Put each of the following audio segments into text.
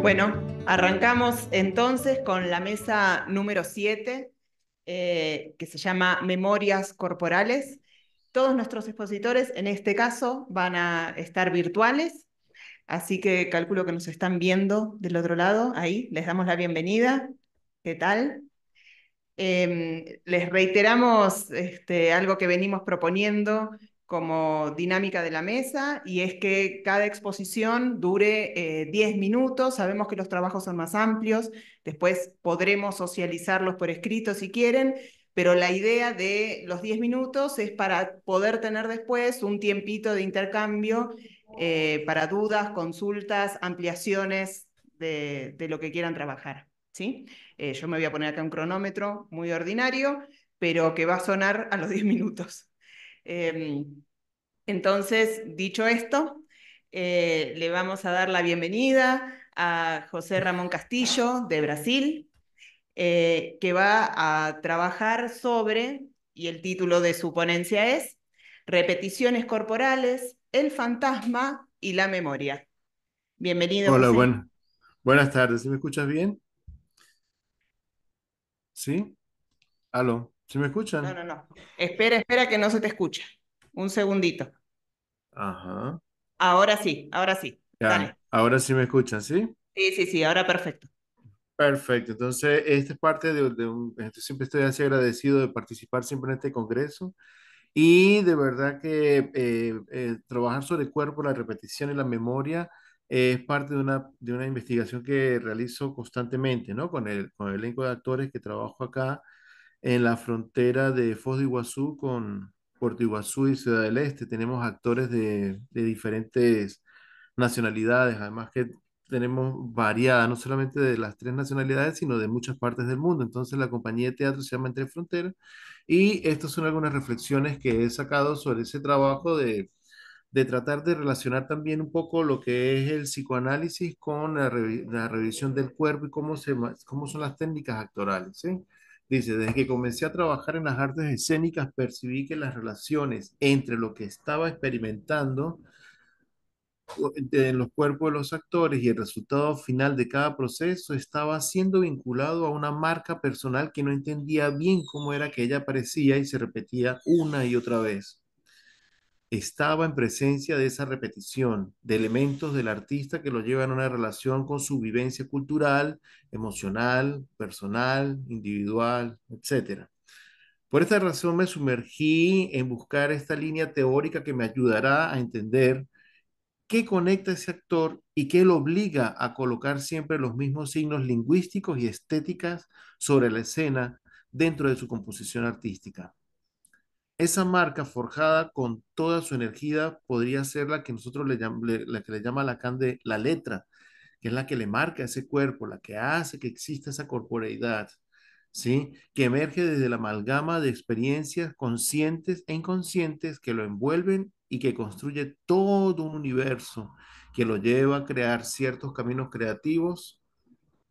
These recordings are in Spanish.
Bueno, arrancamos entonces con la mesa número 7, que se llama Memorias Corporales. Todos nuestros expositores, en este caso, van a estar virtuales, así que calculo que nos están viendo del otro lado. Ahí les damos la bienvenida. ¿Qué tal? Les reiteramos algo que venimos proponiendo como dinámica de la mesa, y es que cada exposición dure 10 minutos. Sabemos que los trabajos son más amplios, después podremos socializarlos por escrito si quieren, pero la idea de los 10 minutos es para poder tener después un tiempito de intercambio para dudas, consultas, ampliaciones de lo que quieran trabajar, ¿sí? Yo me voy a poner acá un cronómetro muy ordinario, pero que va a sonar a los 10 minutos. Eh, entonces, dicho esto, le vamos a dar la bienvenida a José Ramón Castillo, de Brasil, que va a trabajar sobre, y el título de su ponencia es Repeticiones corporales, el fantasma y la memoria. Bienvenido, Hola, José. buenas tardes. ¿Sí me escuchas bien? ¿Sí? ¿Aló? ¿Sí me No, escuchan? no, no. Espera, espera que no se te escucha. Un segundito. Ajá. Ahora sí. Ya, Dale. ahora sí me escuchan, ¿sí? Sí, sí, sí, ahora perfecto. Perfecto. Entonces, esta es parte siempre estoy así agradecido de participar siempre en este congreso y de verdad que trabajar sobre el cuerpo, la repetición y la memoria es parte de una investigación que realizo constantemente, ¿no? Con el elenco de actores que trabajo acá en la frontera de Foz de Iguazú con Puerto Iguazú y Ciudad del Este. Tenemos actores de diferentes nacionalidades, además que tenemos variada, no solamente de las tres nacionalidades, sino de muchas partes del mundo. Entonces la compañía de teatro se llama Entre Fronteras y estas son algunas reflexiones que he sacado sobre ese trabajo de tratar de relacionar también un poco lo que es el psicoanálisis con la revisión del cuerpo y cómo son las técnicas actorales, ¿sí? Dice, desde que comencé a trabajar en las artes escénicas, percibí que las relaciones entre lo que estaba experimentando en los cuerpos de los actores y el resultado final de cada proceso estaba siendo vinculado a una marca personal que no entendía bien cómo era que ella aparecía y se repetía una y otra vez. Estaba en presencia de esa repetición, de elementos del artista que lo llevan a una relación con su vivencia cultural, emocional, personal, individual, etcétera. Por esta razón me sumergí en buscar esta línea teórica que me ayudará a entender qué conecta a ese actor y qué lo obliga a colocar siempre los mismos signos lingüísticos y estéticas sobre la escena dentro de su composición artística. Esa marca forjada con toda su energía podría ser la que la que le llama Lacan de la letra, que es la que le marca ese cuerpo, la que hace que exista esa corporeidad, ¿sí? Que emerge desde la amalgama de experiencias conscientes e inconscientes que lo envuelven y que construye todo un universo que lo lleva a crear ciertos caminos creativos,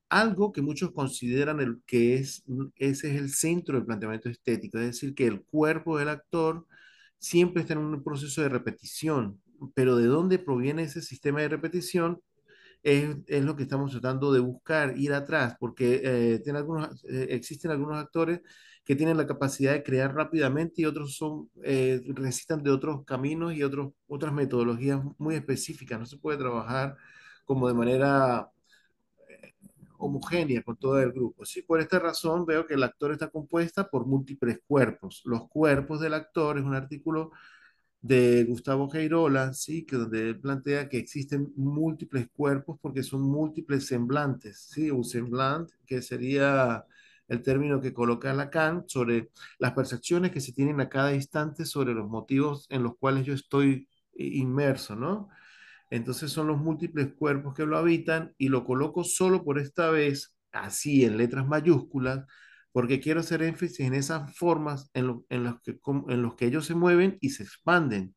algo que muchos consideran ese es el centro del planteamiento estético, es decir, que el cuerpo del actor siempre está en un proceso de repetición, pero ¿de dónde proviene ese sistema de repetición? Es lo que estamos tratando de buscar, ir atrás, porque existen algunos actores que tienen la capacidad de crear rápidamente y otros necesitan de otros caminos y otras metodologías muy específicas. No se puede trabajar como de manera homogénea con todo el grupo. Sí, por esta razón veo que el actor está compuesta por múltiples cuerpos. Los cuerpos del actor es un artículo de Gustavo Geirola, sí, que donde él plantea que existen múltiples cuerpos porque son múltiples semblantes, sí, un semblante que sería el término que coloca Lacan sobre las percepciones que se tienen a cada instante sobre los motivos en los cuales yo estoy inmerso, ¿no? Entonces son los múltiples cuerpos que lo habitan y lo coloco solo por esta vez, así en letras mayúsculas, porque quiero hacer énfasis en esas formas en los que ellos se mueven y se expanden.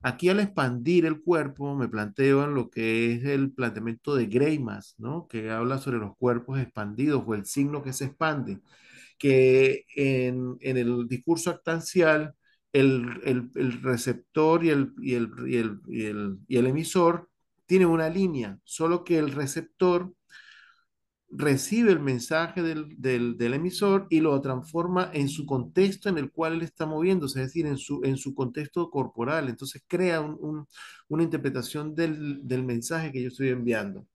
Aquí al expandir el cuerpo me planteo en lo que es el planteamiento de Greimas, ¿no? Que habla sobre los cuerpos expandidos o el signo que se expande, que en el discurso actancial el receptor y el emisor tiene una línea, solo que el receptor recibe el mensaje del emisor y lo transforma en su contexto en el cual él está moviéndose, es decir, en su contexto corporal. Entonces crea una interpretación del mensaje que yo estoy enviando.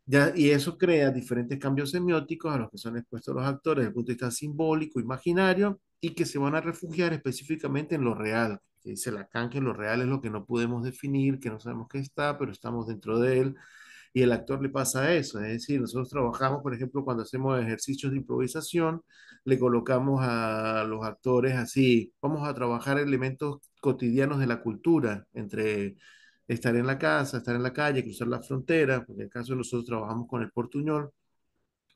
Ya, y eso crea diferentes cambios semióticos a los que son expuestos los actores desde el punto de vista simbólico, imaginario, y que se van a refugiar específicamente en lo real. Que dice Lacan que lo real es lo que no podemos definir, que no sabemos qué está, pero estamos dentro de él. Y el actor le pasa eso, es decir, nosotros trabajamos, por ejemplo, cuando hacemos ejercicios de improvisación, le colocamos a los actores así, vamos a trabajar elementos cotidianos de la cultura, entre estar en la casa, estar en la calle, cruzar la frontera, porque en el caso de nosotros trabajamos con el portuñol,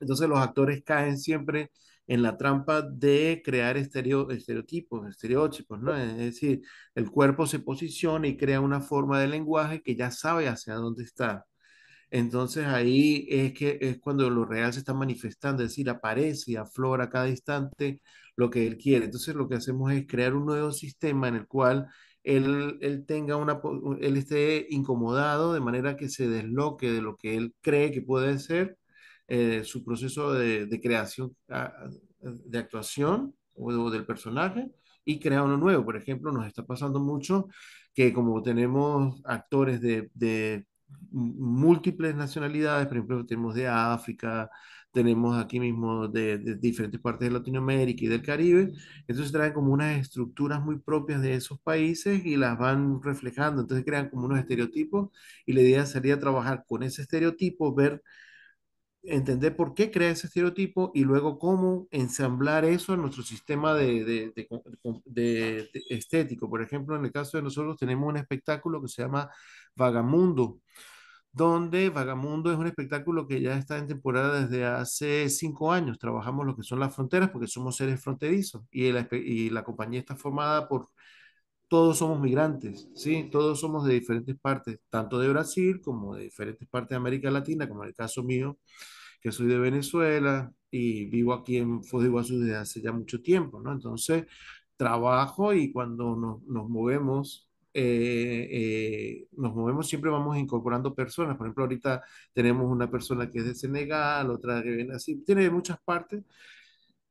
entonces los actores caen siempre en la trampa de crear estereotipos, estereotipos, ¿no? Es decir, el cuerpo se posiciona y crea una forma de lenguaje que ya sabe hacia dónde está. Entonces ahí es que es cuando lo real se está manifestando, es decir, aparece y aflora a cada instante lo que él quiere. Entonces lo que hacemos es crear un nuevo sistema en el cual él tenga él esté incomodado de manera que se desloque de lo que él cree que puede ser su proceso de creación, de actuación o del personaje y crea uno nuevo. Por ejemplo, nos está pasando mucho que como tenemos actores de múltiples nacionalidades, por ejemplo, tenemos de África, tenemos aquí mismo de diferentes partes de Latinoamérica y del Caribe, entonces traen como unas estructuras muy propias de esos países y las van reflejando, entonces crean como unos estereotipos y la idea sería trabajar con ese estereotipo, ver entender por qué crea ese estereotipo y luego cómo ensamblar eso en nuestro sistema de estético. Por ejemplo, en el caso de nosotros tenemos un espectáculo que se llama Vagamundo, donde Vagamundo es un espectáculo que ya está en temporada desde hace 5 años. Trabajamos lo que son las fronteras porque somos seres fronterizos y la compañía está formada por todos somos migrantes, ¿sí? Todos somos de diferentes partes, tanto de Brasil como de diferentes partes de América Latina, como en el caso mío, que soy de Venezuela y vivo aquí en Foz de Iguazú desde hace ya mucho tiempo, ¿no? Entonces, trabajo y cuando nos movemos siempre vamos incorporando personas. Por ejemplo, ahorita tenemos una persona que es de Senegal, otra que viene así, tiene de muchas partes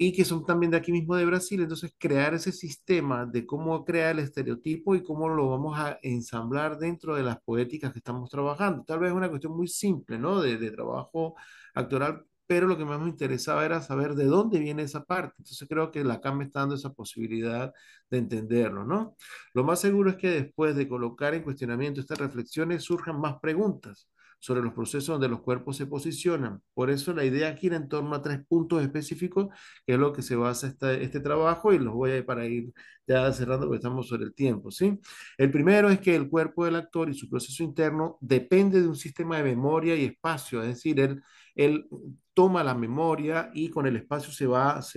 y que son también de aquí mismo de Brasil. Entonces, crear ese sistema de cómo crear el estereotipo y cómo lo vamos a ensamblar dentro de las poéticas que estamos trabajando. Tal vez es una cuestión muy simple, ¿no? De trabajo actoral, pero lo que más me interesaba era saber de dónde viene esa parte. Entonces, creo que Lacan me está dando esa posibilidad de entenderlo, ¿no? Lo más seguro es que después de colocar en cuestionamiento estas reflexiones surjan más preguntas sobre los procesos donde los cuerpos se posicionan. Por eso la idea gira en torno a 3 puntos específicos que es lo que se basa este trabajo y los voy a ir para ir ya cerrando porque estamos sobre el tiempo, ¿sí? El primero es que el cuerpo del actor y su proceso interno depende de un sistema de memoria y espacio, es decir, él toma la memoria y con el espacio se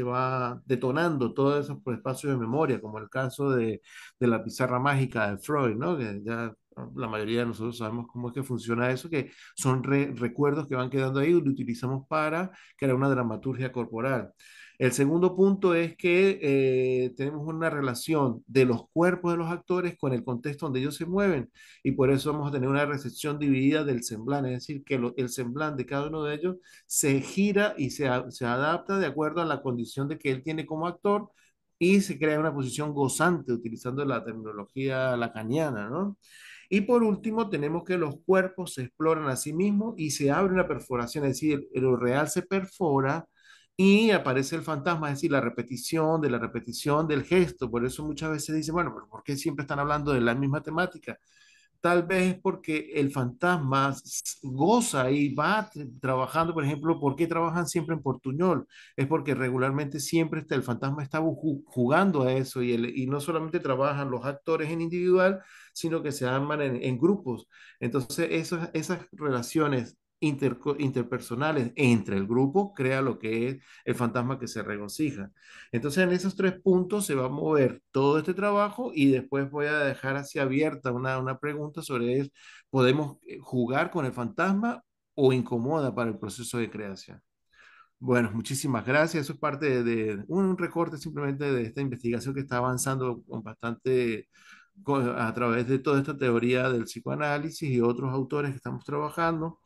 va detonando todos esos espacios de memoria, como el caso de la pizarra mágica de Freud, ¿no? Que ya la mayoría de nosotros sabemos cómo es que funciona eso, que son recuerdos que van quedando ahí y lo utilizamos para crear una dramaturgia corporal. El segundo punto es que tenemos una relación de los cuerpos de los actores con el contexto donde ellos se mueven y por eso vamos a tener una recepción dividida del semblante, es decir, que el semblante de cada uno de ellos se gira y se adapta de acuerdo a la condición de que él tiene como actor y se crea una posición gozante utilizando la terminología lacaniana, ¿no? Y por último, tenemos que los cuerpos se exploran a sí mismos y se abre una perforación, es decir, lo real se perfora y aparece el fantasma, es decir, la repetición de la repetición del gesto. Por eso muchas veces dicen, bueno, pero ¿por qué siempre están hablando de la misma temática? Tal vez porque el fantasma goza y va trabajando, por ejemplo, ¿por qué trabajan siempre en portuñol? Es porque regularmente siempre el fantasma está jugando a eso y no solamente trabajan los actores en individual, sino que se arman en grupos. Entonces, esas relaciones interpersonales entre el grupo crea lo que es el fantasma que se regocija. Entonces, en esos 3 puntos se va a mover todo este trabajo y después voy a dejar así abierta una pregunta sobre es, ¿podemos jugar con el fantasma o incomoda para el proceso de creación? Bueno, muchísimas gracias. Eso es parte de un recorte simplemente de esta investigación que está avanzando con bastante a través de toda esta teoría del psicoanálisis y otros autores que estamos trabajando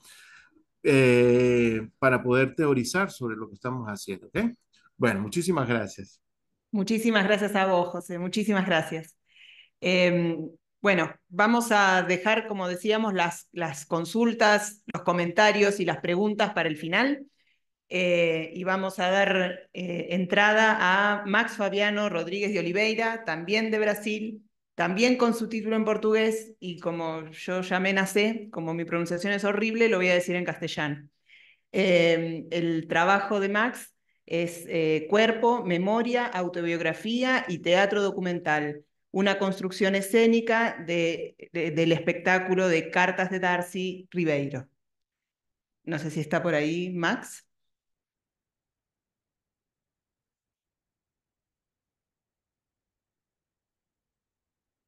para poder teorizar sobre lo que estamos haciendo. ¿Ok? Bueno, muchísimas gracias. Muchísimas gracias a vos, José, muchísimas gracias. Eh, bueno, vamos a dejar, como decíamos, las consultas, los comentarios y las preguntas para el final. Y vamos a dar entrada a Max Fabiano Rodríguez de Oliveira, también de Brasil, también con su título en portugués, y como yo ya me nacé, como mi pronunciación es horrible, lo voy a decir en castellano. El trabajo de Max es Cuerpo, Memoria, Autobiografía y Teatro Documental, una construcción escénica del espectáculo de Cartas de Darcy Ribeiro. No sé si está por ahí, Max.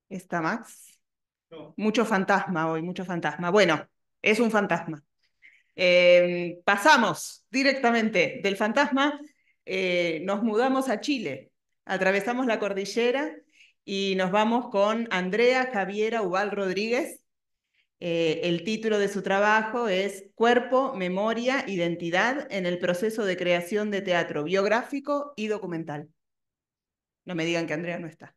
¿Está Max? No. Mucho fantasma hoy, mucho fantasma. Bueno, es un fantasma. Pasamos directamente del fantasma, nos mudamos a Chile, atravesamos la cordillera y nos vamos con Andrea Javiera Ubal Rodríguez. El título de su trabajo es Cuerpo, Memoria, Identidad en el proceso de creación de teatro biográfico y documental. No me digan que Andrea no está.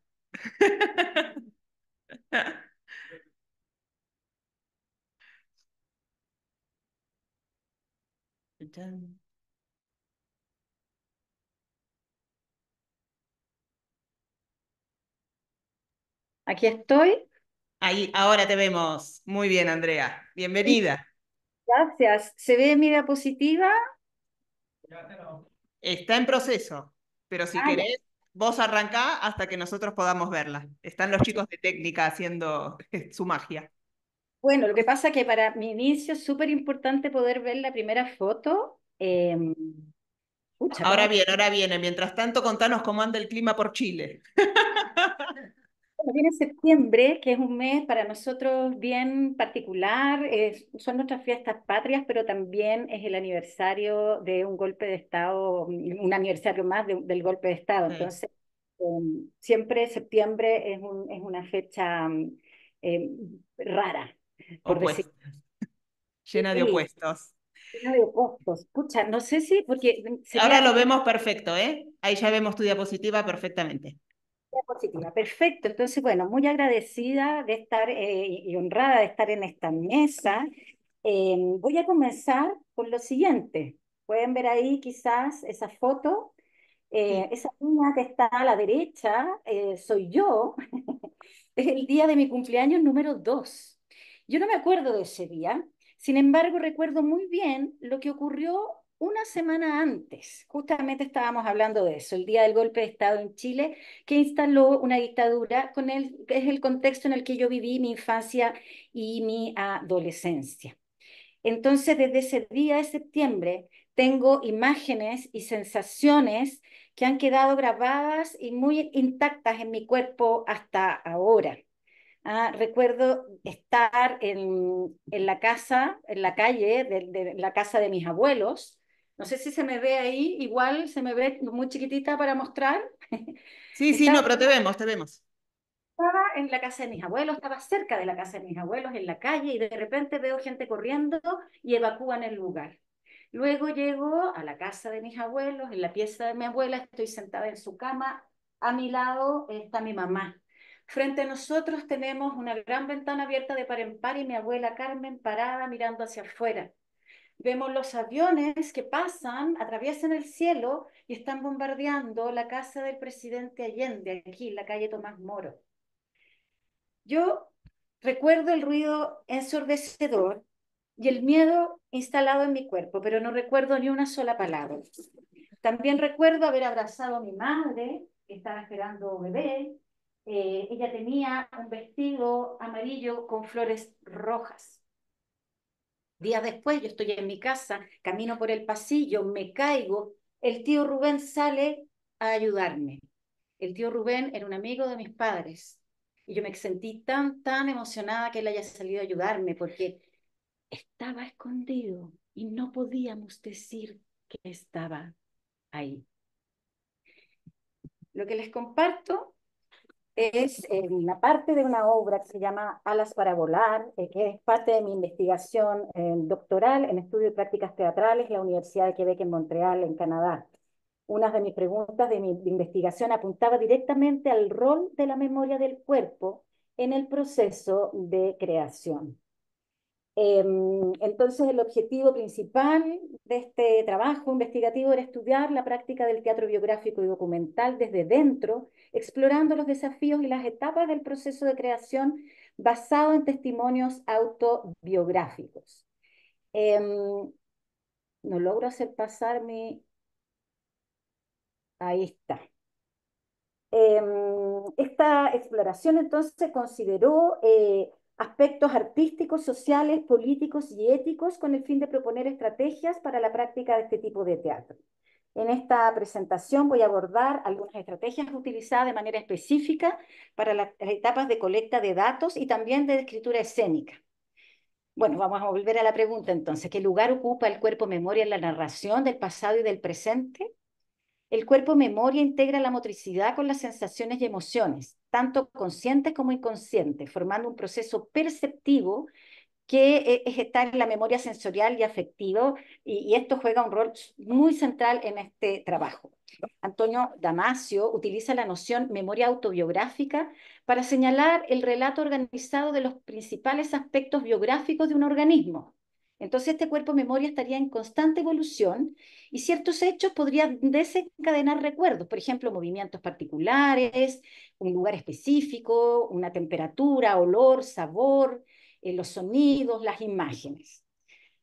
Aquí estoy. Ahí, ahora te vemos. Muy bien, Andrea. Bienvenida. Gracias. ¿Se ve mi diapositiva? Está en proceso, pero si Ah, ya. querés, vos arrancá hasta que nosotros podamos verla. Están los chicos de técnica haciendo su magia. Bueno, lo que pasa es que para mi inicio es súper importante poder ver la primera foto. Pucha, Ahora ¿cómo? bien, ahora viene. Mientras tanto, contanos cómo anda el clima por Chile. Viene septiembre, que es un mes para nosotros bien particular. Son nuestras fiestas patrias, pero también es el aniversario de un golpe de Estado, un aniversario más del golpe de Estado. Sí, Entonces, siempre septiembre es una fecha eh, rara, por decir. opuesto, llena de Sí, opuestos. llena de opuestos. Pucha, no sé si, porque Ahora sería lo vemos perfecto, ¿eh? Ahí ya vemos tu diapositiva perfectamente. positiva. Perfecto. Entonces, bueno, muy agradecida de estar y honrada de estar en esta mesa. Voy a comenzar con lo siguiente. Pueden ver ahí quizás esa foto. Sí. Esa niña que está a la derecha soy yo. Es el día de mi cumpleaños número 2. Yo no me acuerdo de ese día, sin embargo recuerdo muy bien lo que ocurrió una semana antes. Justamente estábamos hablando de eso, el día del golpe de Estado en Chile, que instaló una dictadura que es el contexto en el que yo viví mi infancia y mi adolescencia. Entonces, desde ese día de septiembre, tengo imágenes y sensaciones que han quedado grabadas y muy intactas en mi cuerpo hasta ahora. Recuerdo estar en la casa, en la calle, de la casa de mis abuelos. No sé si se me ve ahí, igual se me ve muy chiquitita para mostrar. Sí, sí, Estaba, no, pero te vemos, te vemos. estaba en la casa de mis abuelos, estaba cerca de la casa de mis abuelos, en la calle, y de repente veo gente corriendo y evacúan el lugar. Luego llego a la casa de mis abuelos, en la pieza de mi abuela, estoy sentada en su cama, a mi lado está mi mamá. Frente a nosotros tenemos una gran ventana abierta de par en par y mi abuela Carmen parada mirando hacia afuera. Vemos los aviones que pasan, atraviesan el cielo y están bombardeando la casa del presidente Allende, aquí en la calle Tomás Moro. Yo recuerdo el ruido ensordecedor y el miedo instalado en mi cuerpo, pero no recuerdo ni una sola palabra. También recuerdo haber abrazado a mi madre, que estaba esperando bebé. Ella tenía un vestido amarillo con flores rojas. Días después, yo estoy en mi casa, camino por el pasillo, me caigo. El tío Rubén sale a ayudarme. El tío Rubén era un amigo de mis padres. Y yo me sentí tan emocionada que él haya salido a ayudarme porque estaba escondido y no podíamos decir que estaba ahí. Lo que les comparto es una parte de una obra que se llama Alas para volar, que es parte de mi investigación doctoral en estudio y prácticas teatrales en la Universidad de Quebec en Montreal, en Canadá. Una de mis preguntas de mi investigación apuntaba directamente al rol de la memoria del cuerpo en el proceso de creación. Entonces, el objetivo principal de este trabajo investigativo era estudiar la práctica del teatro biográfico y documental desde dentro, explorando los desafíos y las etapas del proceso de creación basado en testimonios autobiográficos. No logro hacer pasar mi... Ahí está. Esta exploración entonces consideró aspectos artísticos, sociales, políticos y éticos con el fin de proponer estrategias para la práctica de este tipo de teatro. En esta presentación voy a abordar algunas estrategias utilizadas de manera específica para las etapas de colecta de datos y también de escritura escénica. Bueno, vamos a volver a la pregunta entonces. ¿Qué lugar ocupa el cuerpo memoria en la narración del pasado y del presente? El cuerpo memoria integra la motricidad con las sensaciones y emociones, tanto conscientes como inconscientes, formando un proceso perceptivo que está en la memoria sensorial y afectiva, y esto juega un rol muy central en este trabajo. Antonio Damasio utiliza la noción memoria autobiográfica para señalar el relato organizado de los principales aspectos biográficos de un organismo. Entonces, este cuerpo memoria estaría en constante evolución y ciertos hechos podrían desencadenar recuerdos, por ejemplo, movimientos particulares, un lugar específico, una temperatura, olor, sabor, los sonidos, las imágenes.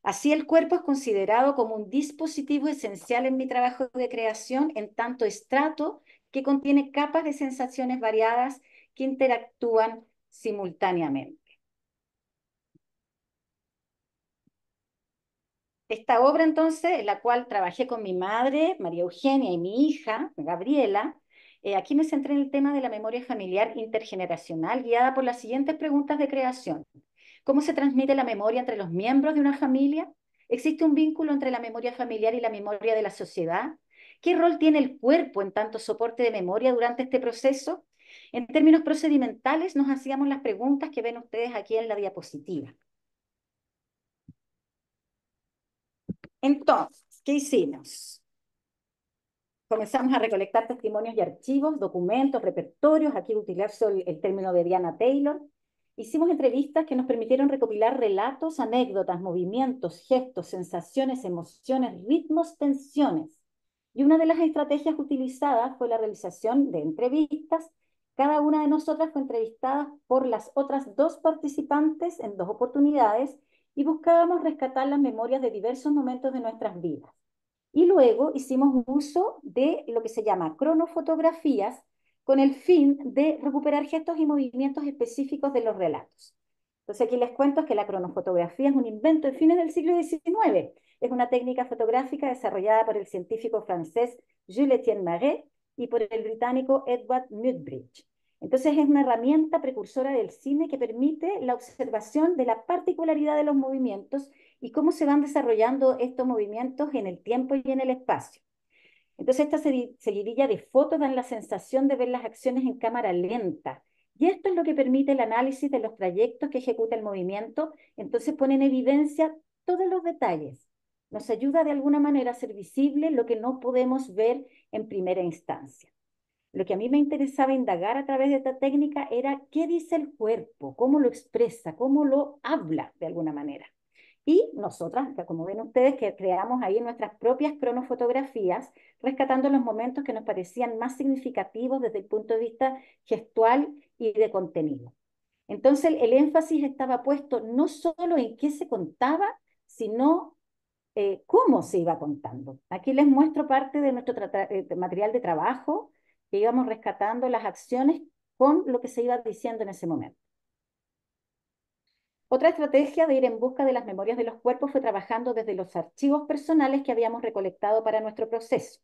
Así el cuerpo es considerado como un dispositivo esencial en mi trabajo de creación, en tanto estrato que contiene capas de sensaciones variadas que interactúan simultáneamente. Esta obra entonces, en la cual trabajé con mi madre, María Eugenia, y mi hija, Gabriela, aquí me centré en el tema de la memoria familiar intergeneracional, guiada por las siguientes preguntas de creación. ¿Cómo se transmite la memoria entre los miembros de una familia? ¿Existe un vínculo entre la memoria familiar y la memoria de la sociedad? ¿Qué rol tiene el cuerpo en tanto soporte de memoria durante este proceso? En términos procedimentales, nos hacíamos las preguntas que ven ustedes aquí en la diapositiva. Entonces, ¿qué hicimos? Comenzamos a recolectar testimonios y archivos, documentos, repertorios. Aquí utilizo el término de Diana Taylor. Hicimos entrevistas que nos permitieron recopilar relatos, anécdotas, movimientos, gestos, sensaciones, emociones, ritmos, tensiones. Y una de las estrategias utilizadas fue la realización de entrevistas. Cada una de nosotras fue entrevistada por las otras dos participantes en dos oportunidades y buscábamos rescatar las memorias de diversos momentos de nuestras vidas. Y luego hicimos uso de lo que se llama cronofotografías con el fin de recuperar gestos y movimientos específicos de los relatos. Entonces aquí les cuento que la cronofotografía es un invento de fines del siglo XIX. Es una técnica fotográfica desarrollada por el científico francés Jules-Étienne Maret y por el británico Edward Muybridge. Entonces es una herramienta precursora del cine que permite la observación de la particularidad de los movimientos y cómo se van desarrollando estos movimientos en el tiempo y en el espacio. Entonces esta seguidilla de fotos dan la sensación de ver las acciones en cámara lenta. Y esto es lo que permite el análisis de los trayectos que ejecuta el movimiento. Entonces pone en evidencia todos los detalles. Nos ayuda de alguna manera a hacer visible lo que no podemos ver en primera instancia. Lo que a mí me interesaba indagar a través de esta técnica era qué dice el cuerpo, cómo lo expresa, cómo lo habla de alguna manera. Y nosotras, como ven ustedes, que creamos ahí nuestras propias cronofotografías, rescatando los momentos que nos parecían más significativos desde el punto de vista gestual y de contenido. Entonces el énfasis estaba puesto no solo en qué se contaba, sino cómo se iba contando. Aquí les muestro parte de nuestro material de trabajo, que íbamos rescatando las acciones con lo que se iba diciendo en ese momento. Otra estrategia de ir en busca de las memorias de los cuerpos fue trabajando desde los archivos personales que habíamos recolectado para nuestro proceso.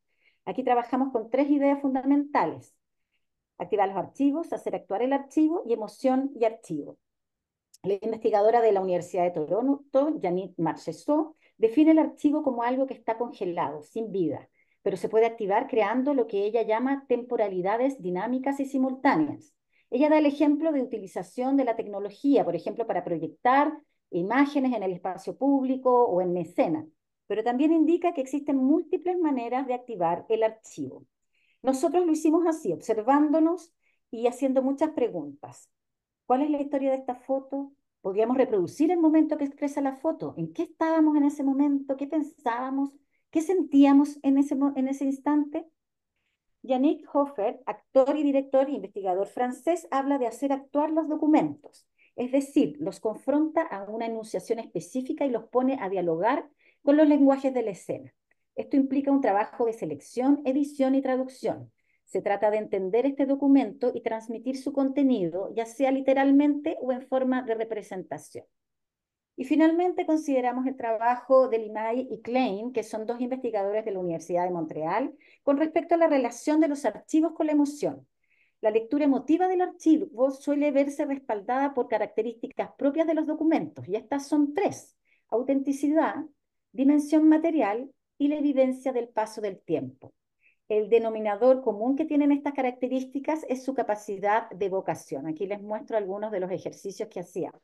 Aquí trabajamos con tres ideas fundamentales: activar los archivos, hacer actuar el archivo y emoción y archivo. La investigadora de la Universidad de Toronto, Janine Marchessault, define el archivo como algo que está congelado, sin vida, pero se puede activar creando lo que ella llama temporalidades dinámicas y simultáneas. Ella da el ejemplo de utilización de la tecnología, por ejemplo, para proyectar imágenes en el espacio público o en escena, pero también indica que existen múltiples maneras de activar el archivo. Nosotros lo hicimos así, observándonos y haciendo muchas preguntas. ¿Cuál es la historia de esta foto? ¿Podríamos reproducir el momento que expresa la foto? ¿En qué estábamos en ese momento? ¿Qué pensábamos? ¿Qué sentíamos en ese instante? Yannick Hofer, actor y director e investigador francés, habla de hacer actuar los documentos, es decir, los confronta a una enunciación específica y los pone a dialogar con los lenguajes de la escena. Esto implica un trabajo de selección, edición y traducción. Se trata de entender este documento y transmitir su contenido, ya sea literalmente o en forma de representación. Y finalmente consideramos el trabajo de Limay y Klein, que son dos investigadores de la Universidad de Montreal, con respecto a la relación de los archivos con la emoción. La lectura emotiva del archivo suele verse respaldada por características propias de los documentos, y estas son tres: autenticidad, dimensión material y la evidencia del paso del tiempo. El denominador común que tienen estas características es su capacidad de evocación. Aquí les muestro algunos de los ejercicios que hacíamos.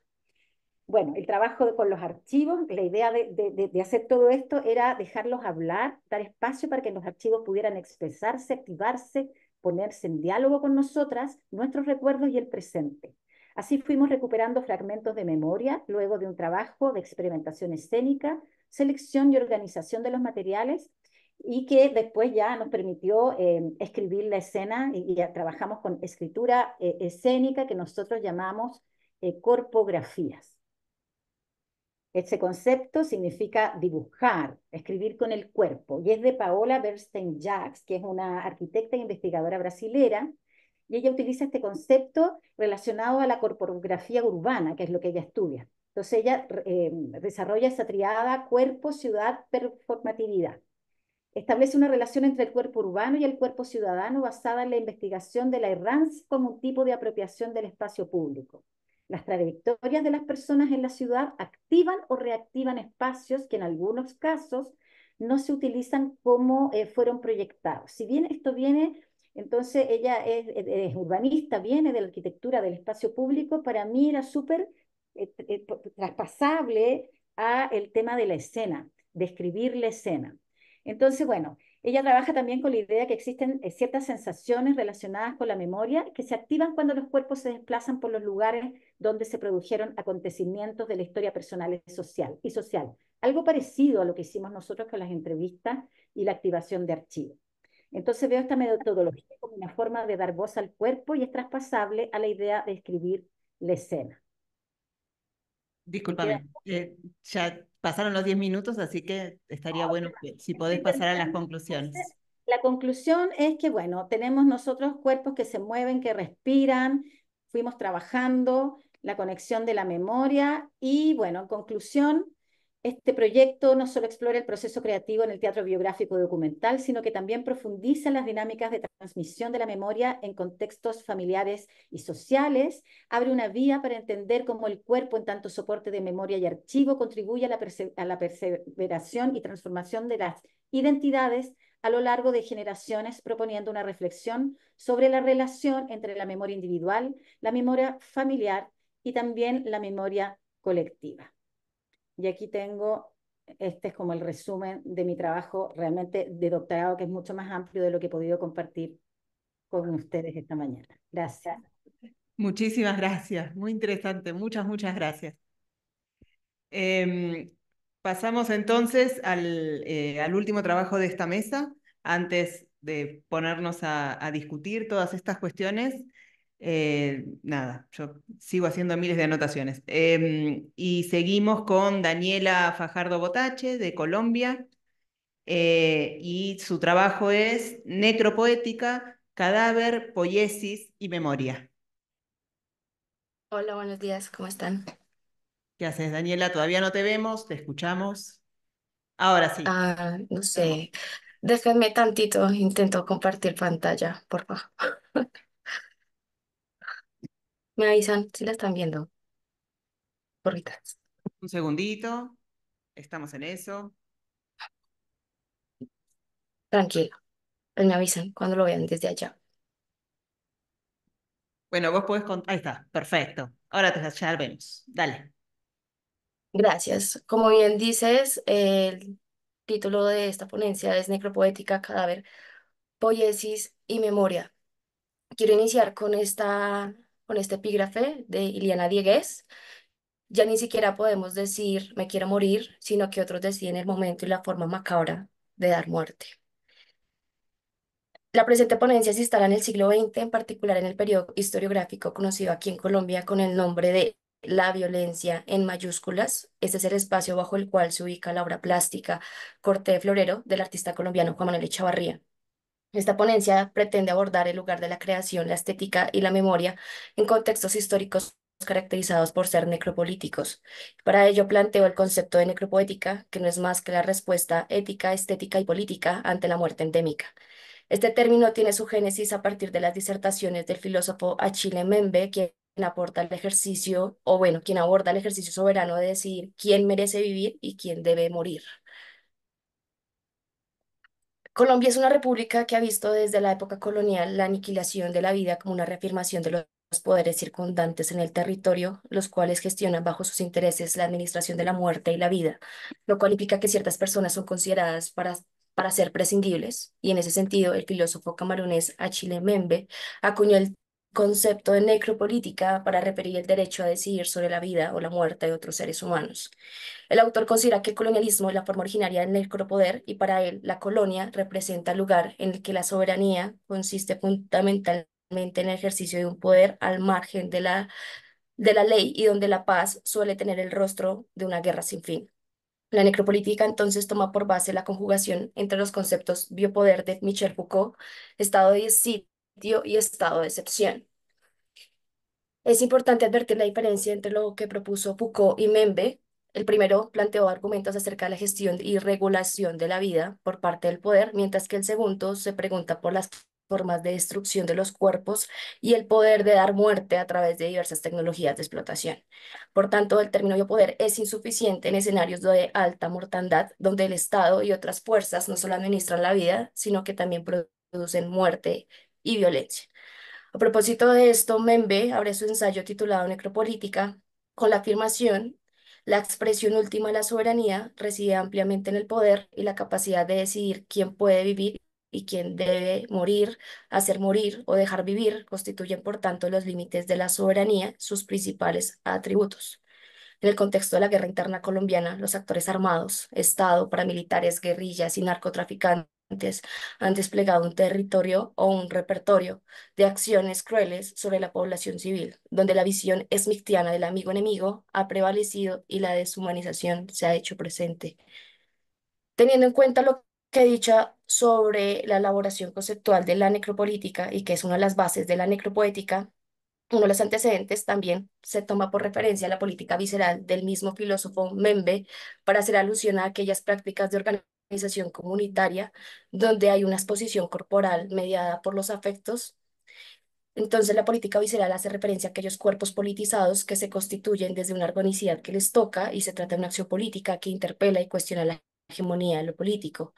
Bueno, el trabajo con los archivos, la idea de hacer todo esto era dejarlos hablar, dar espacio para que los archivos pudieran expresarse, activarse, ponerse en diálogo con nosotras, nuestros recuerdos y el presente. Así fuimos recuperando fragmentos de memoria luego de un trabajo de experimentación escénica, selección y organización de los materiales, y que después ya nos permitió escribir la escena, y ya trabajamos con escritura escénica que nosotros llamamos corpografías. Ese concepto significa dibujar, escribir con el cuerpo, y es de Paola Bernstein-Jacques, que es una arquitecta e investigadora brasilera, y ella utiliza este concepto relacionado a la corporografía urbana, que es lo que ella estudia. Entonces ella desarrolla esa triada cuerpo, ciudad, performatividad. Establece una relación entre el cuerpo urbano y el cuerpo ciudadano basada en la investigación de la errancia como un tipo de apropiación del espacio público. Las trayectorias de las personas en la ciudad activan o reactivan espacios que en algunos casos no se utilizan como fueron proyectados. Si bien esto viene, entonces ella es urbanista, viene de la arquitectura del espacio público, para mí era súper traspasable a el tema de la escena, de escribir la escena. Entonces, bueno, ella trabaja también con la idea que existen ciertas sensaciones relacionadas con la memoria que se activan cuando los cuerpos se desplazan por los lugares donde se produjeron acontecimientos de la historia personal y social. Algo parecido a lo que hicimos nosotros con las entrevistas y la activación de archivos. Entonces veo esta metodología como una forma de dar voz al cuerpo y es traspasable a la idea de escribir la escena. Me queda... Discúlpame, ya pasaron los 10 minutos, así que estaría bueno que, si podés Estoy pasar a las pensando, entonces, conclusiones. la conclusión es que, bueno, tenemos nosotros cuerpos que se mueven, que respiran, fuimos trabajando la conexión de la memoria y, bueno, en conclusión, este proyecto no solo explora el proceso creativo en el teatro biográfico documental, sino que también profundiza en las dinámicas de transmisión de la memoria en contextos familiares y sociales, abre una vía para entender cómo el cuerpo, en tanto soporte de memoria y archivo, contribuye a la perseveración y transformación de las identidades a lo largo de generaciones, proponiendo una reflexión sobre la relación entre la memoria individual, la memoria familiar y también la memoria colectiva. Y aquí tengo, este es como el resumen de mi trabajo realmente de doctorado, que es mucho más amplio de lo que he podido compartir con ustedes esta mañana. Gracias. Muchísimas gracias, muy interesante, muchas gracias. Em, Pasamos entonces al último trabajo de esta mesa, antes de ponernos a discutir todas estas cuestiones. Nada, yo sigo haciendo miles de anotaciones. Y seguimos con Daniela Fajardo Botache, de Colombia, y su trabajo es Necropoética, Cadáver, Poiesis y Memoria. Hola, buenos días, ¿cómo están? ¿Qué haces, Daniela? Todavía no te vemos, te escuchamos. Ahora sí. No sé, déjenme tantito, intento compartir pantalla, por favor. Me avisan si la están viendo, porritas. Un segundito, estamos en eso. Tranquilo, me avisan cuando lo vean desde allá. Bueno, vos podés contar. Ahí está, perfecto. Ahora ya vemos. Dale. Gracias. Como bien dices, el título de esta ponencia es Necropoética, Cadáver, Poiesis y Memoria. Quiero iniciar con este epígrafe de Iliana Diegues. Ya ni siquiera podemos decir me quiero morir, sino que otros deciden el momento y la forma macabra de dar muerte. La presente ponencia se instala en el siglo XX, en particular en el periodo historiográfico conocido aquí en Colombia con el nombre de La violencia en mayúsculas. Este es el espacio bajo el cual se ubica la obra plástica Corte de Florero del artista colombiano Juan Manuel Echavarría. Esta ponencia pretende abordar el lugar de la creación, la estética y la memoria en contextos históricos caracterizados por ser necropolíticos. Para ello planteo el concepto de necropoética, que no es más que la respuesta ética, estética y política ante la muerte endémica. Este término tiene su génesis a partir de las disertaciones del filósofo Achille Mbembe, quien aporta el ejercicio, o bueno, quien aborda el ejercicio soberano de decidir quién merece vivir y quién debe morir. Colombia es una república que ha visto desde la época colonial la aniquilación de la vida como una reafirmación de los poderes circundantes en el territorio, los cuales gestionan bajo sus intereses la administración de la muerte y la vida, lo cual implica que ciertas personas son consideradas para ser prescindibles, y en ese sentido el filósofo camerunés Achille Mbembe acuñó el concepto de necropolítica para referir el derecho a decidir sobre la vida o la muerte de otros seres humanos. El autor considera que el colonialismo es la forma originaria del necropoder y para él la colonia representa el lugar en el que la soberanía consiste fundamentalmente en el ejercicio de un poder al margen de la ley y donde la paz suele tener el rostro de una guerra sin fin. La necropolítica entonces toma por base la conjugación entre los conceptos biopoder de Michel Foucault, estado de sitio y estado de excepción. Es importante advertir la diferencia entre lo que propuso Foucault y Membe. El primero planteó argumentos acerca de la gestión y regulación de la vida por parte del poder, mientras que el segundo se pregunta por las formas de destrucción de los cuerpos y el poder de dar muerte a través de diversas tecnologías de explotación. Por tanto, el término biopoder es insuficiente en escenarios de alta mortandad, donde el Estado y otras fuerzas no solo administran la vida, sino que también producen muerte y violencia. A propósito de esto, Membe abre su ensayo titulado Necropolítica con la afirmación: la expresión última de la soberanía reside ampliamente en el poder y la capacidad de decidir quién puede vivir y quién debe morir, hacer morir o dejar vivir, constituyen por tanto los límites de la soberanía, sus principales atributos. En el contexto de la guerra interna colombiana, los actores armados, Estado, paramilitares, guerrillas y narcotraficantes han desplegado un territorio o un repertorio de acciones crueles sobre la población civil, donde la visión smithtiana del amigo-enemigo ha prevalecido y la deshumanización se ha hecho presente. Teniendo en cuenta lo que he dicho sobre la elaboración conceptual de la necropolítica y que es una de las bases de la necropoética, uno de los antecedentes también se toma por referencia a la política visceral del mismo filósofo Membe para hacer alusión a aquellas prácticas de organización comunitaria donde hay una exposición corporal mediada por los afectos. Entonces, la política visceral hace referencia a aquellos cuerpos politizados que se constituyen desde una organicidad que les toca y se trata de una acción política que interpela y cuestiona la hegemonía de lo político.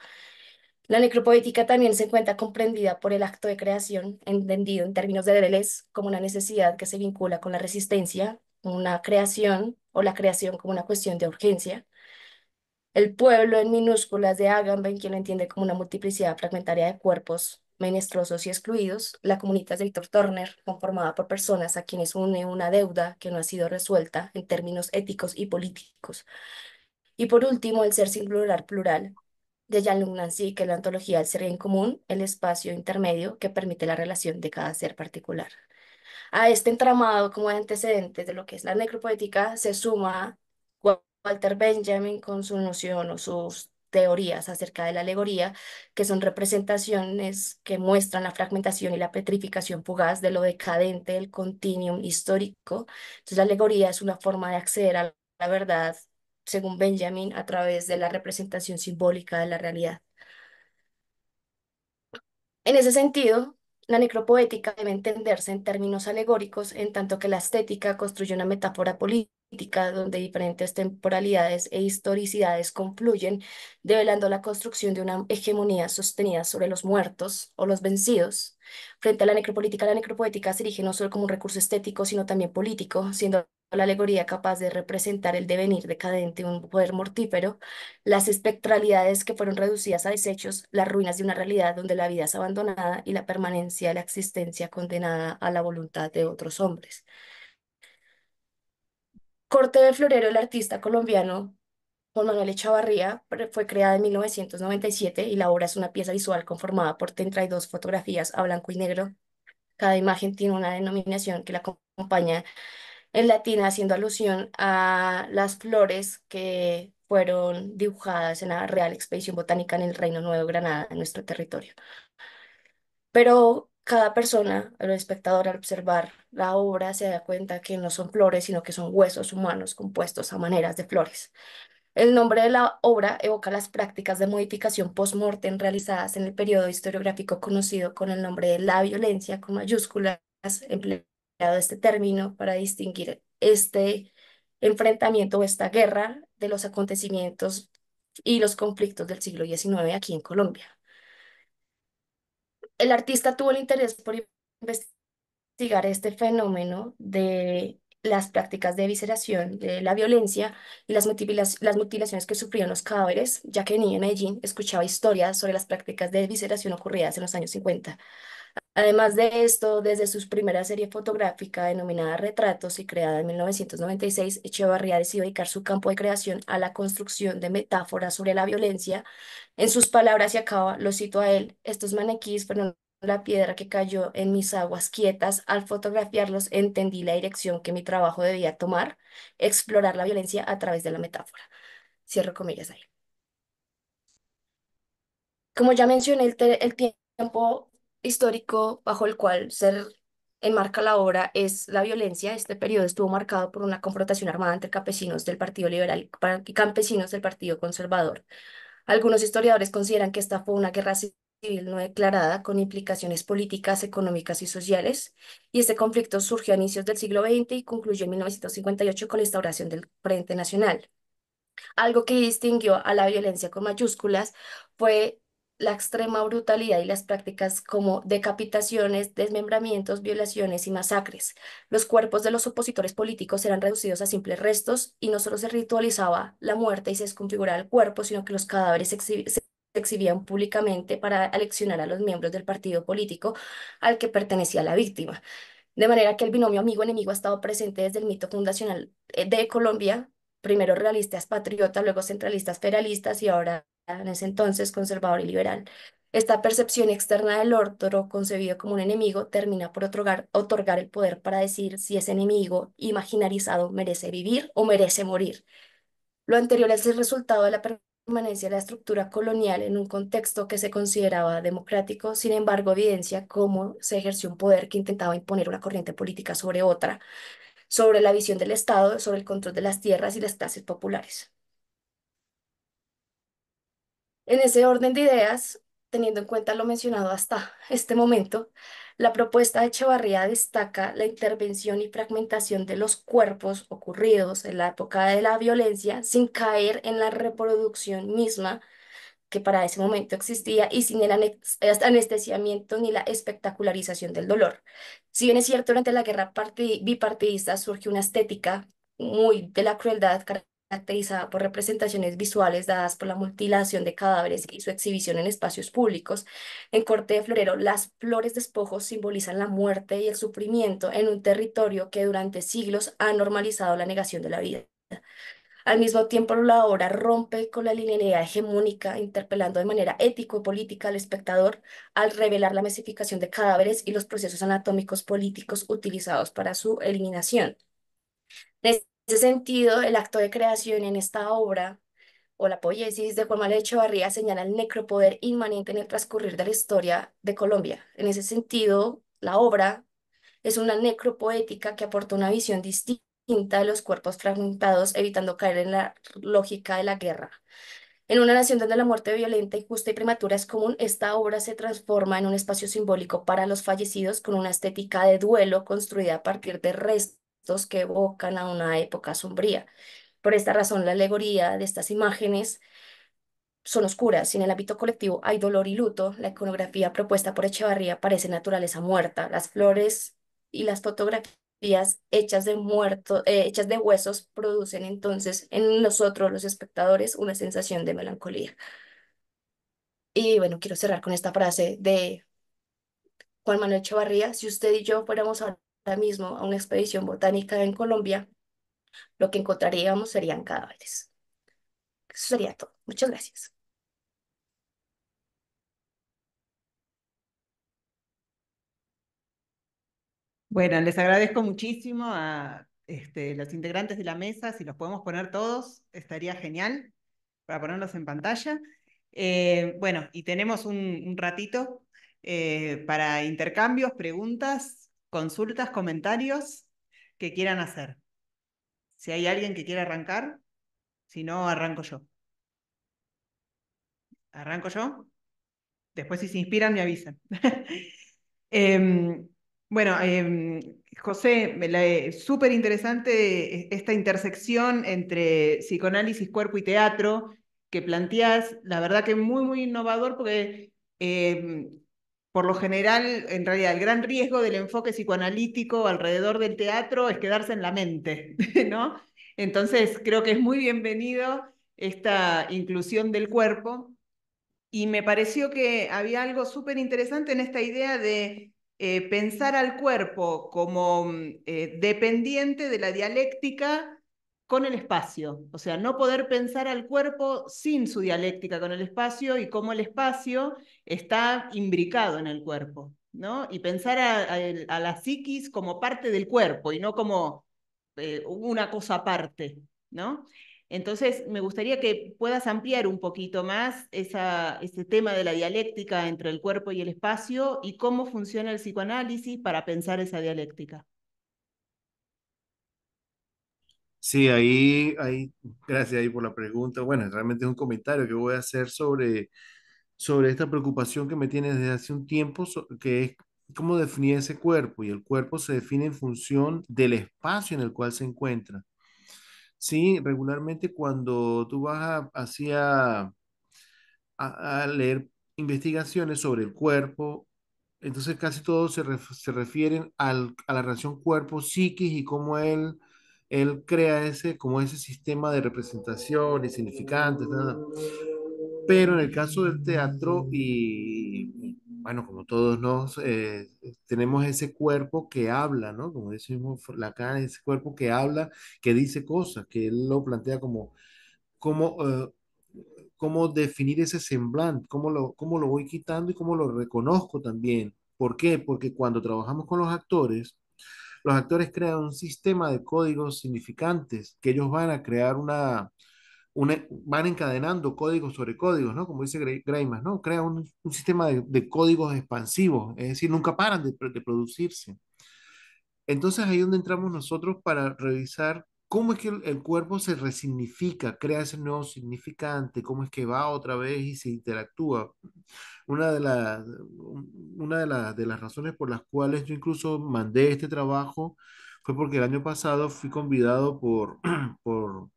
La necropoética también se encuentra comprendida por el acto de creación, entendido en términos de Deleuze como una necesidad que se vincula con la resistencia, una creación o la creación como una cuestión de urgencia. El pueblo en minúsculas de Agamben, quien lo entiende como una multiplicidad fragmentaria de cuerpos menesterosos y excluidos. La comunidad de Víctor Turner, conformada por personas a quienes une una deuda que no ha sido resuelta en términos éticos y políticos. Y por último, el ser singular plural de Jean-Luc Nancy, que es la ontología del ser en común, el espacio intermedio que permite la relación de cada ser particular. A este entramado como de antecedentes de lo que es la necropoética se suma Walter Benjamin con su noción o sus teorías acerca de la alegoría, que son representaciones que muestran la fragmentación y la petrificación fugaz de lo decadente del continuum histórico. Entonces, la alegoría es una forma de acceder a la verdad, según Benjamin, a través de la representación simbólica de la realidad. En ese sentido, la necropoética debe entenderse en términos alegóricos, en tanto que la estética construye una metáfora política donde diferentes temporalidades e historicidades confluyen, develando la construcción de una hegemonía sostenida sobre los muertos o los vencidos. Frente a la necropolítica, la necropoética se erige no solo como un recurso estético, sino también político, siendo la alegoría capaz de representar el devenir decadente de un poder mortífero, las espectralidades que fueron reducidas a desechos, las ruinas de una realidad donde la vida es abandonada y la permanencia de la existencia condenada a la voluntad de otros hombres. Corte de Florero, el artista colombiano Juan Manuel Echavarría, fue creada en 1997 y la obra es una pieza visual conformada por 32 fotografías a blanco y negro. Cada imagen tiene una denominación que la acompaña en latín, haciendo alusión a las flores que fueron dibujadas en la Real Expedición Botánica en el Reino Nuevo de Granada, en nuestro territorio. Pero cada persona, el espectador, al observar la obra, se da cuenta que no son flores, sino que son huesos humanos compuestos a maneras de flores. El nombre de la obra evoca las prácticas de modificación post-mortem realizadas en el periodo historiográfico conocido con el nombre de la violencia, con mayúsculas, empleado este término para distinguir este enfrentamiento o esta guerra de los acontecimientos y los conflictos del siglo XIX aquí en Colombia. El artista tuvo el interés por investigar este fenómeno de las prácticas de visceración, de la violencia y las mutilaciones que sufrían los cadáveres, ya que de niño en Medellín escuchaba historias sobre las prácticas de visceración ocurridas en los años 50. Además de esto, desde su primera serie fotográfica denominada Retratos y creada en 1996, Echevarría decidió dedicar su campo de creación a la construcción de metáforas sobre la violencia. En sus palabras, y acaba, lo cito a él: estos maniquíes fueron la piedra que cayó en mis aguas quietas. Al fotografiarlos, entendí la dirección que mi trabajo debía tomar: explorar la violencia a través de la metáfora. Cierro comillas ahí. Como ya mencioné, el tiempo histórico bajo el cual se enmarca la obra es la violencia. Este periodo estuvo marcado por una confrontación armada entre campesinos del Partido Liberal y campesinos del Partido Conservador. Algunos historiadores consideran que esta fue una guerra civil no declarada con implicaciones políticas, económicas y sociales, y este conflicto surgió a inicios del siglo XX y concluyó en 1958 con la instauración del Frente Nacional. Algo que distinguió a la violencia con mayúsculas fue la extrema brutalidad y las prácticas como decapitaciones, desmembramientos, violaciones y masacres. Los cuerpos de los opositores políticos eran reducidos a simples restos y no solo se ritualizaba la muerte y se desconfiguraba el cuerpo, sino que los cadáveres se exhibían públicamente para aleccionar a los miembros del partido político al que pertenecía la víctima. De manera que el binomio amigo-enemigo ha estado presente desde el mito fundacional de Colombia, primero realistas patriotas, luego centralistas federalistas y ahora en ese entonces conservador y liberal. Esta percepción externa del otro, concebido como un enemigo, termina por otorgar el poder para decir si ese enemigo imaginarizado merece vivir o merece morir. Lo anterior es el resultado de la permanencia de la estructura colonial en un contexto que se consideraba democrático. Sin embargo, evidencia cómo se ejerció un poder que intentaba imponer una corriente política sobre otra, sobre la visión del Estado, sobre el control de las tierras y las clases populares. En ese orden de ideas, teniendo en cuenta lo mencionado hasta este momento, la propuesta de Echevarría destaca la intervención y fragmentación de los cuerpos ocurridos en la época de la violencia sin caer en la reproducción misma que para ese momento existía y sin el anestesiamiento ni la espectacularización del dolor. Si bien es cierto, durante la guerra bipartidista surgió una estética muy de la crueldad caracterizada por representaciones visuales dadas por la mutilación de cadáveres y su exhibición en espacios públicos. En Corte de Florero, las flores despojos simbolizan la muerte y el sufrimiento en un territorio que durante siglos ha normalizado la negación de la vida. Al mismo tiempo, la obra rompe con la linealidad hegemónica, interpelando de manera ético-política al espectador al revelar la masificación de cadáveres y los procesos anatómicos políticos utilizados para su eliminación. En ese sentido, el acto de creación en esta obra, o la poiesis de Juan Manuel Echevarría, señala el necropoder inmanente en el transcurrir de la historia de Colombia. En ese sentido, la obra es una necropoética que aporta una visión distinta de los cuerpos fragmentados, evitando caer en la lógica de la guerra. En una nación donde la muerte violenta, injusta y prematura es común, esta obra se transforma en un espacio simbólico para los fallecidos con una estética de duelo construida a partir de restos gestos que evocan a una época sombría. Por esta razón, la alegoría de estas imágenes son oscuras. Si en el ámbito colectivo hay dolor y luto, la iconografía propuesta por Echevarría parece naturaleza muerta. Las flores y las fotografías hechas de huesos producen entonces en nosotros, los espectadores, una sensación de melancolía. Y bueno, quiero cerrar con esta frase de Juan Manuel Echevarría: si usted y yo fuéramos ahora mismo a una expedición botánica en Colombia, lo que encontraríamos serían cadáveres. Eso sería todo. Muchas gracias. Bueno, les agradezco muchísimo a los integrantes de la mesa. Si los podemos poner todos, estaría genial para ponerlos en pantalla. Bueno, y tenemos un ratito para intercambios, preguntas, consultas, comentarios que quieran hacer. Si hay alguien que quiera arrancar, si no, arranco yo. ¿Arranco yo? Después, si se inspiran, me avisan. Em, bueno, José, súper interesante esta intersección entre psicoanálisis, cuerpo y teatro que planteas. La verdad que muy, muy innovador porque por lo general, en realidad, el gran riesgo del enfoque psicoanalítico alrededor del teatro es quedarse en la mente, ¿no? Entonces, creo que es muy bienvenido esta inclusión del cuerpo. Y me pareció que había algo súper interesante en esta idea de pensar al cuerpo como dependiente de la dialéctica con el espacio. O sea, no poder pensar al cuerpo sin su dialéctica con el espacio y cómo el espacio está imbricado en el cuerpo, ¿no? Y pensar a la psiquis como parte del cuerpo y no como una cosa aparte, ¿no? Entonces, me gustaría que puedas ampliar un poquito más ese tema de la dialéctica entre el cuerpo y el espacio y cómo funciona el psicoanálisis para pensar esa dialéctica. Sí, gracias ahí por la pregunta. Bueno, realmente es un comentario que voy a hacer sobre esta preocupación que me tiene desde hace un tiempo, que es cómo definir ese cuerpo. Y el cuerpo se define en función del espacio en el cual se encuentra. Sí, regularmente cuando tú vas a leer investigaciones sobre el cuerpo, entonces casi todos se refieren a la relación cuerpo-psiquis y cómo él crea como ese sistema de representación y significantes. Pero en el caso del teatro, bueno, como todos nos tenemos ese cuerpo que habla, ¿no? Como dice mismo Lacan, ese cuerpo que habla, que dice cosas, que él lo plantea como cómo definir ese semblante, cómo lo voy quitando y cómo lo reconozco también. ¿Por qué? Porque cuando trabajamos con los actores crean un sistema de códigos significantes que ellos van a crear van encadenando códigos sobre códigos, ¿no? Como dice Greimas, ¿no? Crea un sistema de códigos expansivos, es decir, nunca paran de producirse. Entonces ahí es donde entramos nosotros para revisar cómo es que el cuerpo se resignifica, crea ese nuevo significante, cómo es que va otra vez y se interactúa. Una de las, una de las razones por las cuales yo incluso mandé este trabajo fue porque el año pasado fui convidado por, por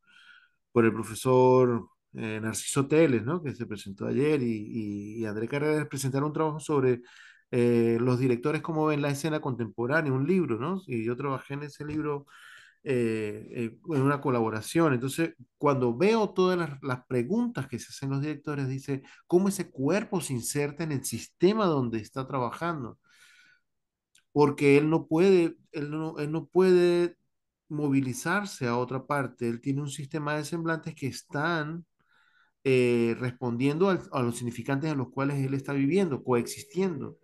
el profesor Narciso Teles, ¿no? Que se presentó ayer, y André Carreras presentaron un trabajo sobre los directores cómo ven la escena contemporánea, un libro, ¿no? Y yo trabajé en ese libro en una colaboración. Entonces, cuando veo todas las preguntas que se hacen los directores, dice, ¿cómo ese cuerpo se inserta en el sistema donde está trabajando? Porque él no puede movilizarse a otra parte. Él tiene un sistema de semblantes que están respondiendo a los significantes en los cuales él está viviendo, coexistiendo.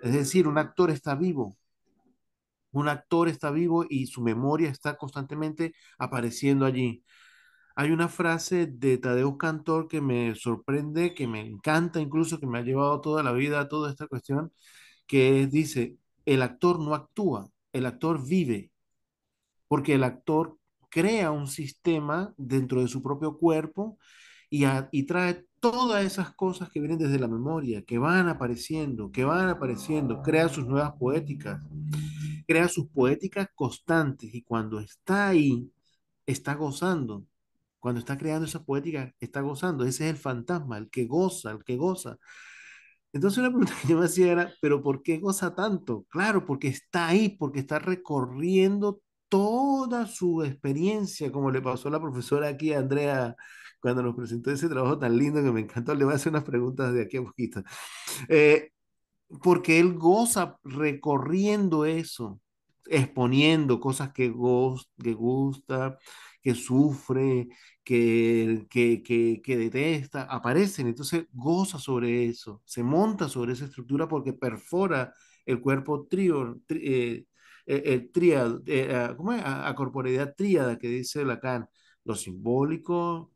Es decir, un actor está vivo y su memoria está constantemente apareciendo allí. Hay una frase de Tadeusz Kantor que me sorprende, que me encanta incluso, que me ha llevado toda la vida a toda esta cuestión, dice, el actor no actúa, el actor vive, porque el actor crea un sistema dentro de su propio cuerpo y trae todas esas cosas que vienen desde la memoria, que van apareciendo, crea sus nuevas poéticas. crea sus poéticas constantes y cuando está ahí, está gozando. Cuando está creando esa poética, está gozando. Ese es el fantasma, el que goza, el que goza. Entonces una pregunta que yo me hacía era, ¿pero por qué goza tanto? Claro, porque está ahí, porque está recorriendo toda su experiencia, como le pasó a la profesora aquí, Andrea, cuando nos presentó ese trabajo tan lindo que me encantó. Le voy a hacer unas preguntas de aquí a poquito. Eh, Porque él goza recorriendo eso, exponiendo cosas que gusta, que sufre, que detesta, aparecen. Entonces goza sobre eso, se monta sobre esa estructura porque perfora el cuerpo tríada, ¿cómo es? A corporeidad tríada que dice Lacan, lo simbólico,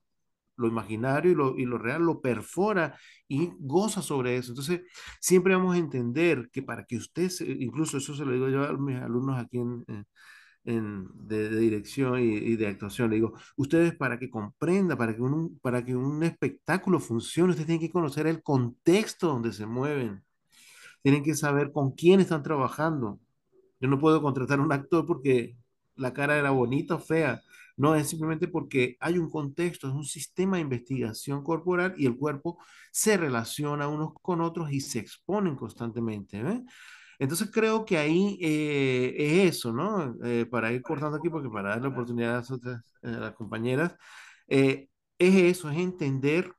lo imaginario y lo real lo perfora y goza sobre eso. Entonces, siempre vamos a entender que para que usted, incluso eso se lo digo yo a mis alumnos aquí de dirección y de actuación, le digo, ustedes para que comprenda, para que un espectáculo funcione, ustedes tienen que conocer el contexto donde se mueven, tienen que saber con quién están trabajando. Yo no puedo contratar a un actor porque la cara era bonita o fea. No, es simplemente porque hay un contexto, es un sistema de investigación corporal y el cuerpo se relaciona unos con otros y se exponen constantemente. ¿Ve? Entonces creo que ahí es eso, ¿no? Para ir cortando aquí, porque para darle oportunidad a las otras, a las compañeras, eh, es eso, es entender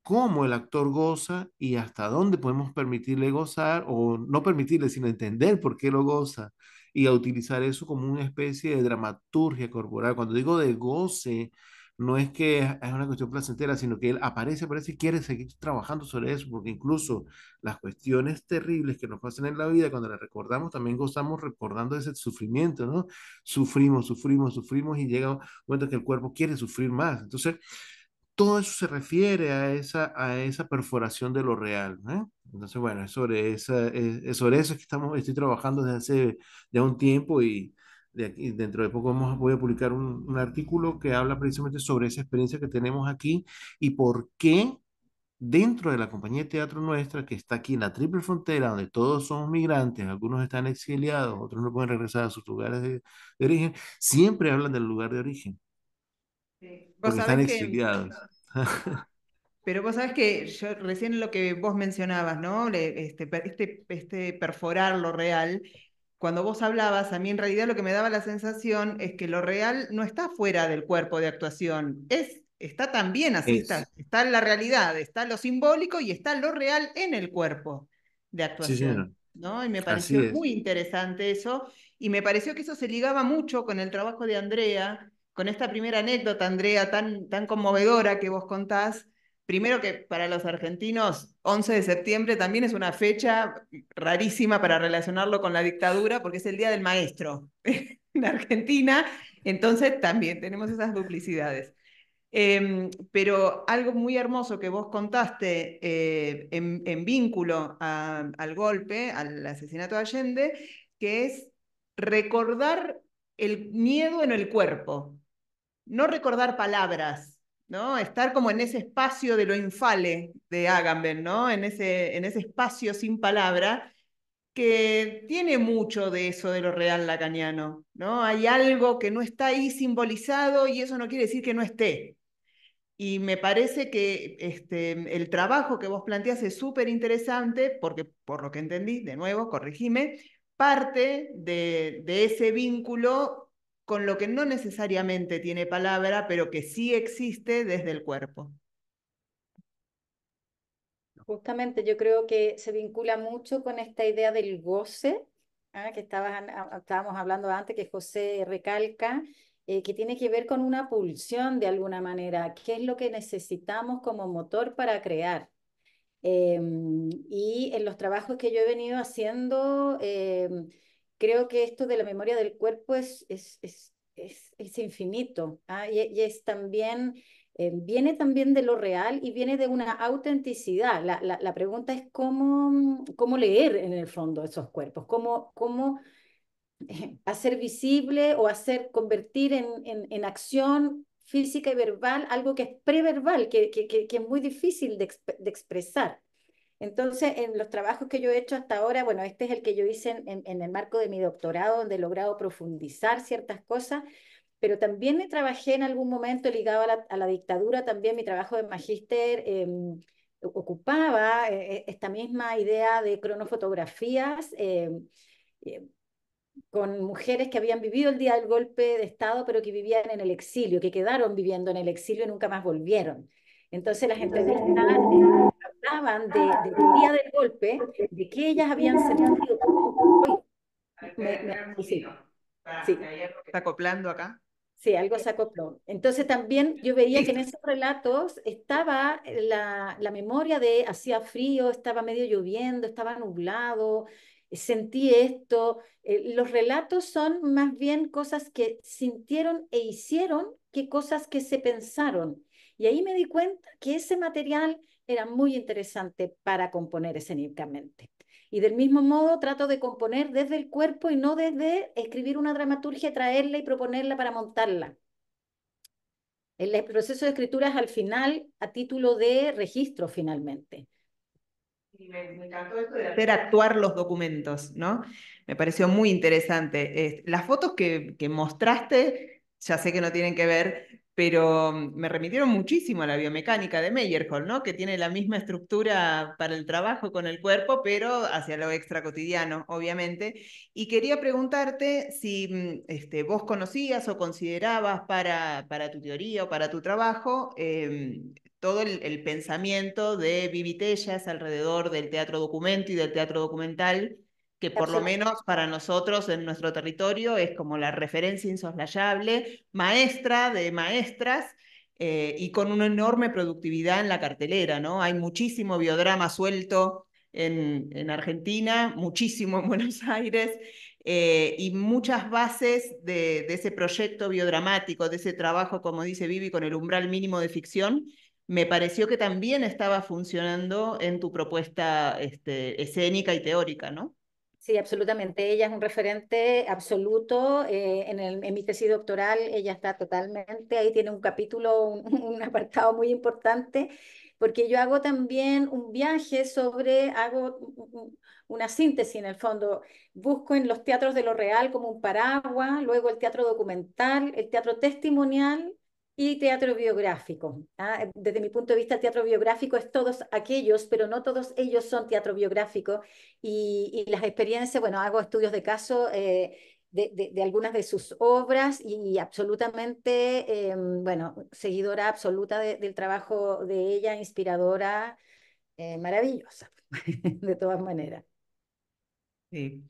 cómo el actor goza y hasta dónde podemos permitirle gozar o no permitirle, sino entender por qué lo goza y a utilizar eso como una especie de dramaturgia corporal. Cuando digo de goce, no es que es una cuestión placentera, sino que él aparece y quiere seguir trabajando sobre eso, porque incluso las cuestiones terribles que nos pasan en la vida, cuando las recordamos, también gozamos recordando ese sufrimiento, ¿no? Sufrimos y llega un momento que el cuerpo quiere sufrir más. Entonces, todo eso se refiere a esa perforación de lo real, ¿eh? Entonces, bueno, es sobre eso que estoy trabajando desde hace ya un tiempo y dentro de poco voy a publicar un artículo que habla precisamente sobre esa experiencia que tenemos aquí y por qué dentro de la compañía de teatro nuestra, que está aquí en la Triple Frontera, donde todos somos migrantes, algunos están exiliados, otros no pueden regresar a sus lugares de origen, siempre hablan del lugar de origen, Sí. Vos porque están sabés que exiliados. Pero vos sabés que yo recién lo que vos mencionabas, ¿no? Este perforar lo real, cuando vos hablabas, a mí en realidad lo que me daba la sensación es que lo real no está fuera del cuerpo de actuación, está también así, Es. está en la realidad, está lo simbólico y está lo real en el cuerpo de Sí, señora. actuación, ¿no? Y me Así pareció es. muy interesante eso, y me pareció que eso se ligaba mucho con el trabajo de Andrea, con esta primera anécdota, Andrea, tan conmovedora que vos contás. Primero que para los argentinos, 11 de septiembre también es una fecha rarísima para relacionarlo con la dictadura, porque es el Día del Maestro en Argentina, entonces también tenemos esas duplicidades. Pero algo muy hermoso que vos contaste en vínculo al golpe, al asesinato de Allende, que es recordar el miedo en el cuerpo, no recordar palabras, ¿no? Estar como en ese espacio de lo infale de Agamben, ¿no? En ese espacio sin palabra que tiene mucho de eso de lo real lacaniano, ¿no? Hay algo que no está ahí simbolizado y eso no quiere decir que no esté. Y me parece que el trabajo que vos planteás es súper interesante porque, por lo que entendí, de nuevo, corregime, parte de ese vínculo con lo que no necesariamente tiene palabra, pero que sí existe desde el cuerpo. Justamente yo creo que se vincula mucho con esta idea del goce, que estábamos hablando antes, que José recalca, que tiene que ver con una pulsión de alguna manera, qué es lo que necesitamos como motor para crear. Y en los trabajos que yo he venido haciendo, creo que esto de la memoria del cuerpo es infinito, y es también, viene también de lo real y viene de una autenticidad. La pregunta es cómo leer en el fondo esos cuerpos, cómo hacer visible o convertir en acción física y verbal algo que es preverbal, que es muy difícil de expresar. Entonces, en los trabajos que yo he hecho hasta ahora, bueno, este es el que yo hice en el marco de mi doctorado, donde he logrado profundizar ciertas cosas, pero también me trabajé en algún momento ligado a la dictadura, también mi trabajo de magíster ocupaba esta misma idea de cronofotografías eh, con mujeres que habían vivido el día del golpe de Estado, pero que vivían en el exilio, que quedaron viviendo en el exilio y nunca más volvieron. Entonces las entrevistas hablaban del día del golpe, de que ellas habían sentido. Uy, sí, sí. ¿Está acoplando acá? Sí, algo se acopló. Entonces también yo veía que en esos relatos estaba la memoria de hacía frío, estaba medio lloviendo, estaba nublado, sentí esto. Los relatos son más bien cosas que sintieron e hicieron que cosas que se pensaron. Y ahí me di cuenta que ese material era muy interesante para componer escénicamente. Y del mismo modo trato de componer desde el cuerpo y no desde escribir una dramaturgia, traerla y proponerla para montarla. El proceso de escritura es al final a título de registro finalmente. Y me encantó esto de hacer actuar los documentos, ¿no? Me pareció muy interesante. Las fotos que mostraste, ya sé que no tienen que ver, pero me remitieron muchísimo a la biomecánica de Meyerhold, ¿no? Que tiene la misma estructura para el trabajo con el cuerpo, pero hacia lo extra cotidiano, obviamente. Y quería preguntarte si vos conocías o considerabas para tu teoría o para tu trabajo todo el pensamiento de Vivi Tellas alrededor del teatro documento y del teatro documental, que por lo menos para nosotros en nuestro territorio es como la referencia insoslayable, maestra de maestras, y con una enorme productividad en la cartelera, ¿no? Hay muchísimo biodrama suelto en Argentina, muchísimo en Buenos Aires, y muchas bases de ese proyecto biodramático, de ese trabajo, como dice Vivi, con el umbral mínimo de ficción, me pareció que también estaba funcionando en tu propuesta escénica y teórica, ¿no? Sí, absolutamente. Ella es un referente absoluto. En mi tesis doctoral, ella está totalmente, ahí tiene un capítulo, un apartado muy importante, porque yo hago también un viaje hago una síntesis en el fondo. Busco en los teatros de lo real como un paraguas, luego el teatro documental, el teatro testimonial y teatro biográfico. ¿Ah? Desde mi punto de vista, el teatro biográfico es todos aquellos, pero no todos ellos son teatro biográfico y las experiencias, bueno, hago estudios de caso de algunas de sus obras y absolutamente, bueno, seguidora absoluta del trabajo de ella, inspiradora, maravillosa, de todas maneras. Sí.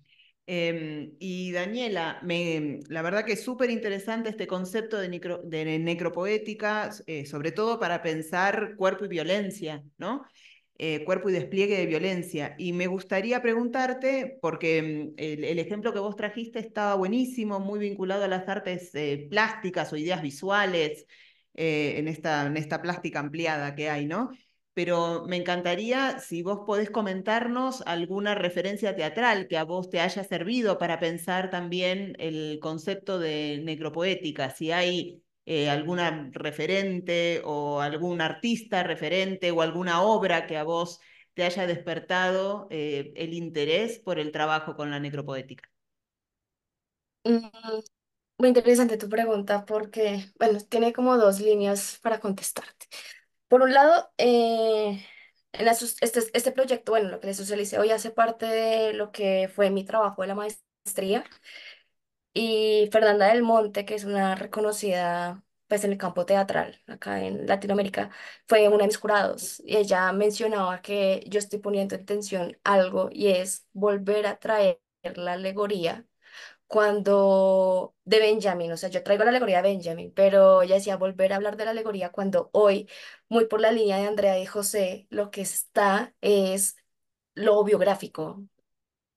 Y Daniela, la verdad que es súper interesante este concepto de necropoética, sobre todo para pensar cuerpo y violencia, ¿no? Cuerpo y despliegue de violencia. Y me gustaría preguntarte, porque el ejemplo que vos trajiste estaba buenísimo, muy vinculado a las artes plásticas o ideas visuales, en esta plástica ampliada que hay, ¿no? Pero me encantaría si vos podés comentarnos alguna referencia teatral que a vos te haya servido para pensar también el concepto de necropoética, si hay alguna referente o algún artista referente o alguna obra que a vos te haya despertado el interés por el trabajo con la necropoética. Mm, Muy interesante tu pregunta porque, bueno, tiene como dos líneas para contestarte. Por un lado, este proyecto, bueno, lo que les socialicé hoy hace parte de lo que fue mi trabajo de la maestría. Y Fernanda del Monte, que es una reconocida pues en el campo teatral acá en Latinoamérica, fue una de mis jurados y ella mencionaba que yo estoy poniendo en tensión algo y es volver a traer la alegoría cuando de Benjamin, o sea, yo traigo la alegoría de Benjamin, pero ella decía volver a hablar de la alegoría cuando hoy, muy por la línea de Andrea y José, lo que está es lo biográfico.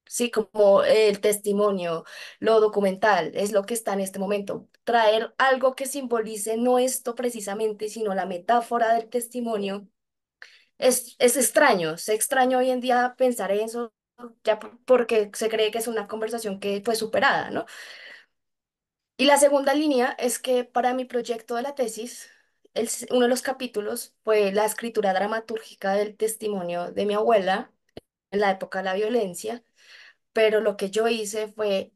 Sí, como el testimonio, lo documental, es lo que está en este momento. Traer algo que simbolice no esto precisamente, sino la metáfora del testimonio. Es extraño, es extraño hoy en día pensar en eso, ya porque se cree que es una conversación que fue superada, ¿no? Y la segunda línea es que para mi proyecto de la tesis, uno de los capítulos fue la escritura dramatúrgica del testimonio de mi abuela en la época de la violencia, pero lo que yo hice fue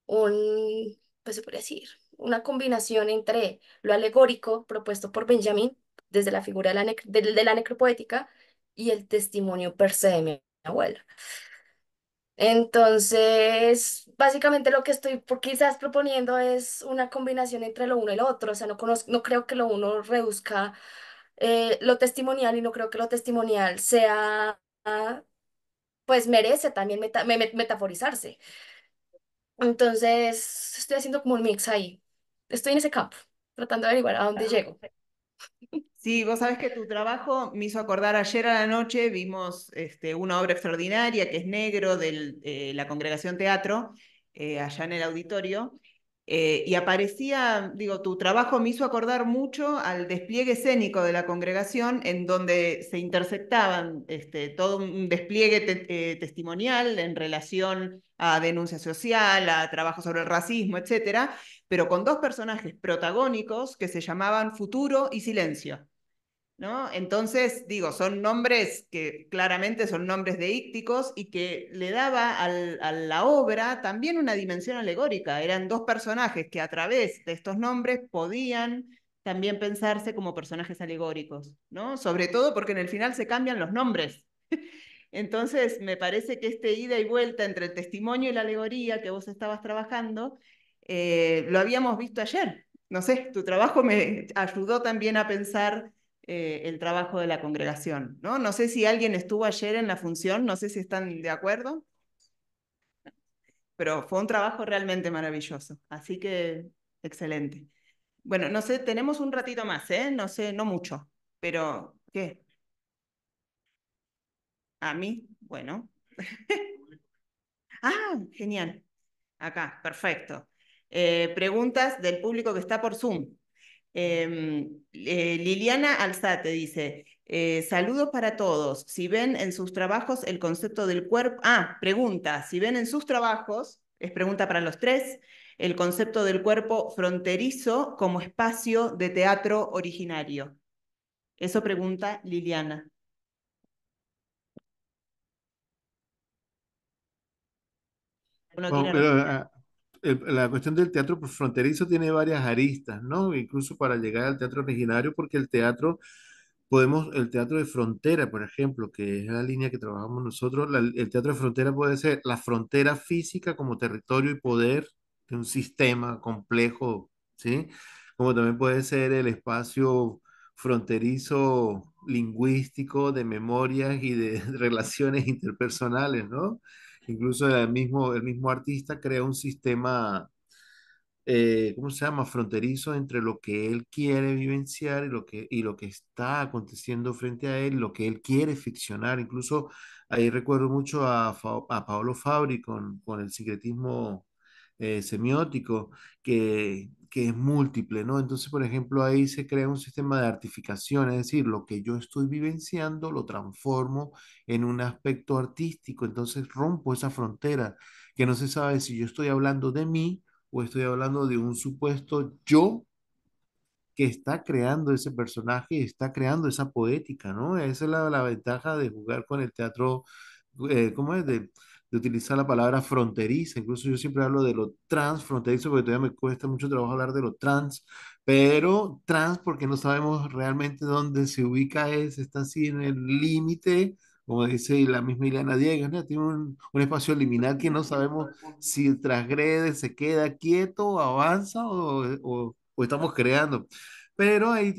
pues se podría decir, una combinación entre lo alegórico propuesto por Benjamin, desde la figura de la necropoética, y el testimonio per se de mi abuela. Entonces, básicamente lo que estoy quizás proponiendo es una combinación entre lo uno y lo otro. O sea, no creo que lo uno reduzca lo testimonial y no creo que lo testimonial sea, pues merece también metaforizarse. Entonces, estoy haciendo como un mix ahí. Estoy en ese campo, tratando de averiguar a dónde llego. Sí, vos sabés que tu trabajo me hizo acordar ayer a la noche, vimos una obra extraordinaria que es Negro de la Congregación Teatro, allá en el auditorio, y aparecía, digo, tu trabajo me hizo acordar mucho al despliegue escénico de la congregación, en donde se intersectaban todo un despliegue testimonial en relación a denuncia social, a trabajo sobre el racismo, etcétera, pero con dos personajes protagónicos que se llamaban Futuro y Silencio. ¿No? Entonces, digo, son nombres que claramente son nombres deícticos y que le daba a la obra también una dimensión alegórica. Eran dos personajes que a través de estos nombres podían también pensarse como personajes alegóricos, ¿no? Sobre todo porque en el final se cambian los nombres. Entonces, me parece que este ida y vuelta entre el testimonio y la alegoría que vos estabas trabajando, lo habíamos visto ayer. No sé, tu trabajo me ayudó también a pensar el trabajo de la congregación, ¿no? No sé si alguien estuvo ayer en la función, no sé si están de acuerdo, pero fue un trabajo realmente maravilloso, así que excelente. Bueno, no sé, tenemos un ratito más, ¿eh? No sé, no mucho, pero ¿qué? ¿A mí? Bueno. Ah, genial. Acá, perfecto. Preguntas del público que está por Zoom. Liliana Alzate dice, saludos para todos. Si ven en sus trabajos el concepto del cuerpo, pregunta, si ven en sus trabajos, es pregunta para los tres, el concepto del cuerpo fronterizo como espacio de teatro originario. Eso pregunta Liliana. ¿Uno Bueno, quiere pero, responder? la cuestión del teatro pues, fronterizo tiene varias aristas, ¿no? Incluso para llegar al teatro originario, porque el teatro de frontera, por ejemplo, que es la línea que trabajamos nosotros, el teatro de frontera puede ser la frontera física como territorio y poder de un sistema complejo, ¿sí? Como también puede ser el espacio fronterizo lingüístico de memorias y de relaciones interpersonales, ¿no? Incluso el mismo artista crea un sistema, ¿cómo se llama? Fronterizo entre lo que él quiere vivenciar y lo que está aconteciendo frente a él, lo que él quiere ficcionar. Incluso ahí recuerdo mucho a Paolo Fabri con el sincretismo semiótico, que es múltiple, ¿no? Entonces, por ejemplo, ahí se crea un sistema de artificación, es decir, lo que yo estoy vivenciando lo transformo en un aspecto artístico, entonces rompo esa frontera, que no se sabe si yo estoy hablando de mí o estoy hablando de un supuesto yo que está creando ese personaje y está creando esa poética, ¿no? Esa es la ventaja de jugar con el teatro, ¿cómo es? De utilizar la palabra fronteriza. Incluso yo siempre hablo de lo transfronterizo porque todavía me cuesta mucho trabajo hablar de lo trans, pero trans porque no sabemos realmente dónde se ubica está así en el límite, como dice la misma Ileana Diegues, ¿no? Tiene un espacio liminal que no sabemos si transgrede, se queda quieto, avanza o estamos creando. Pero ahí,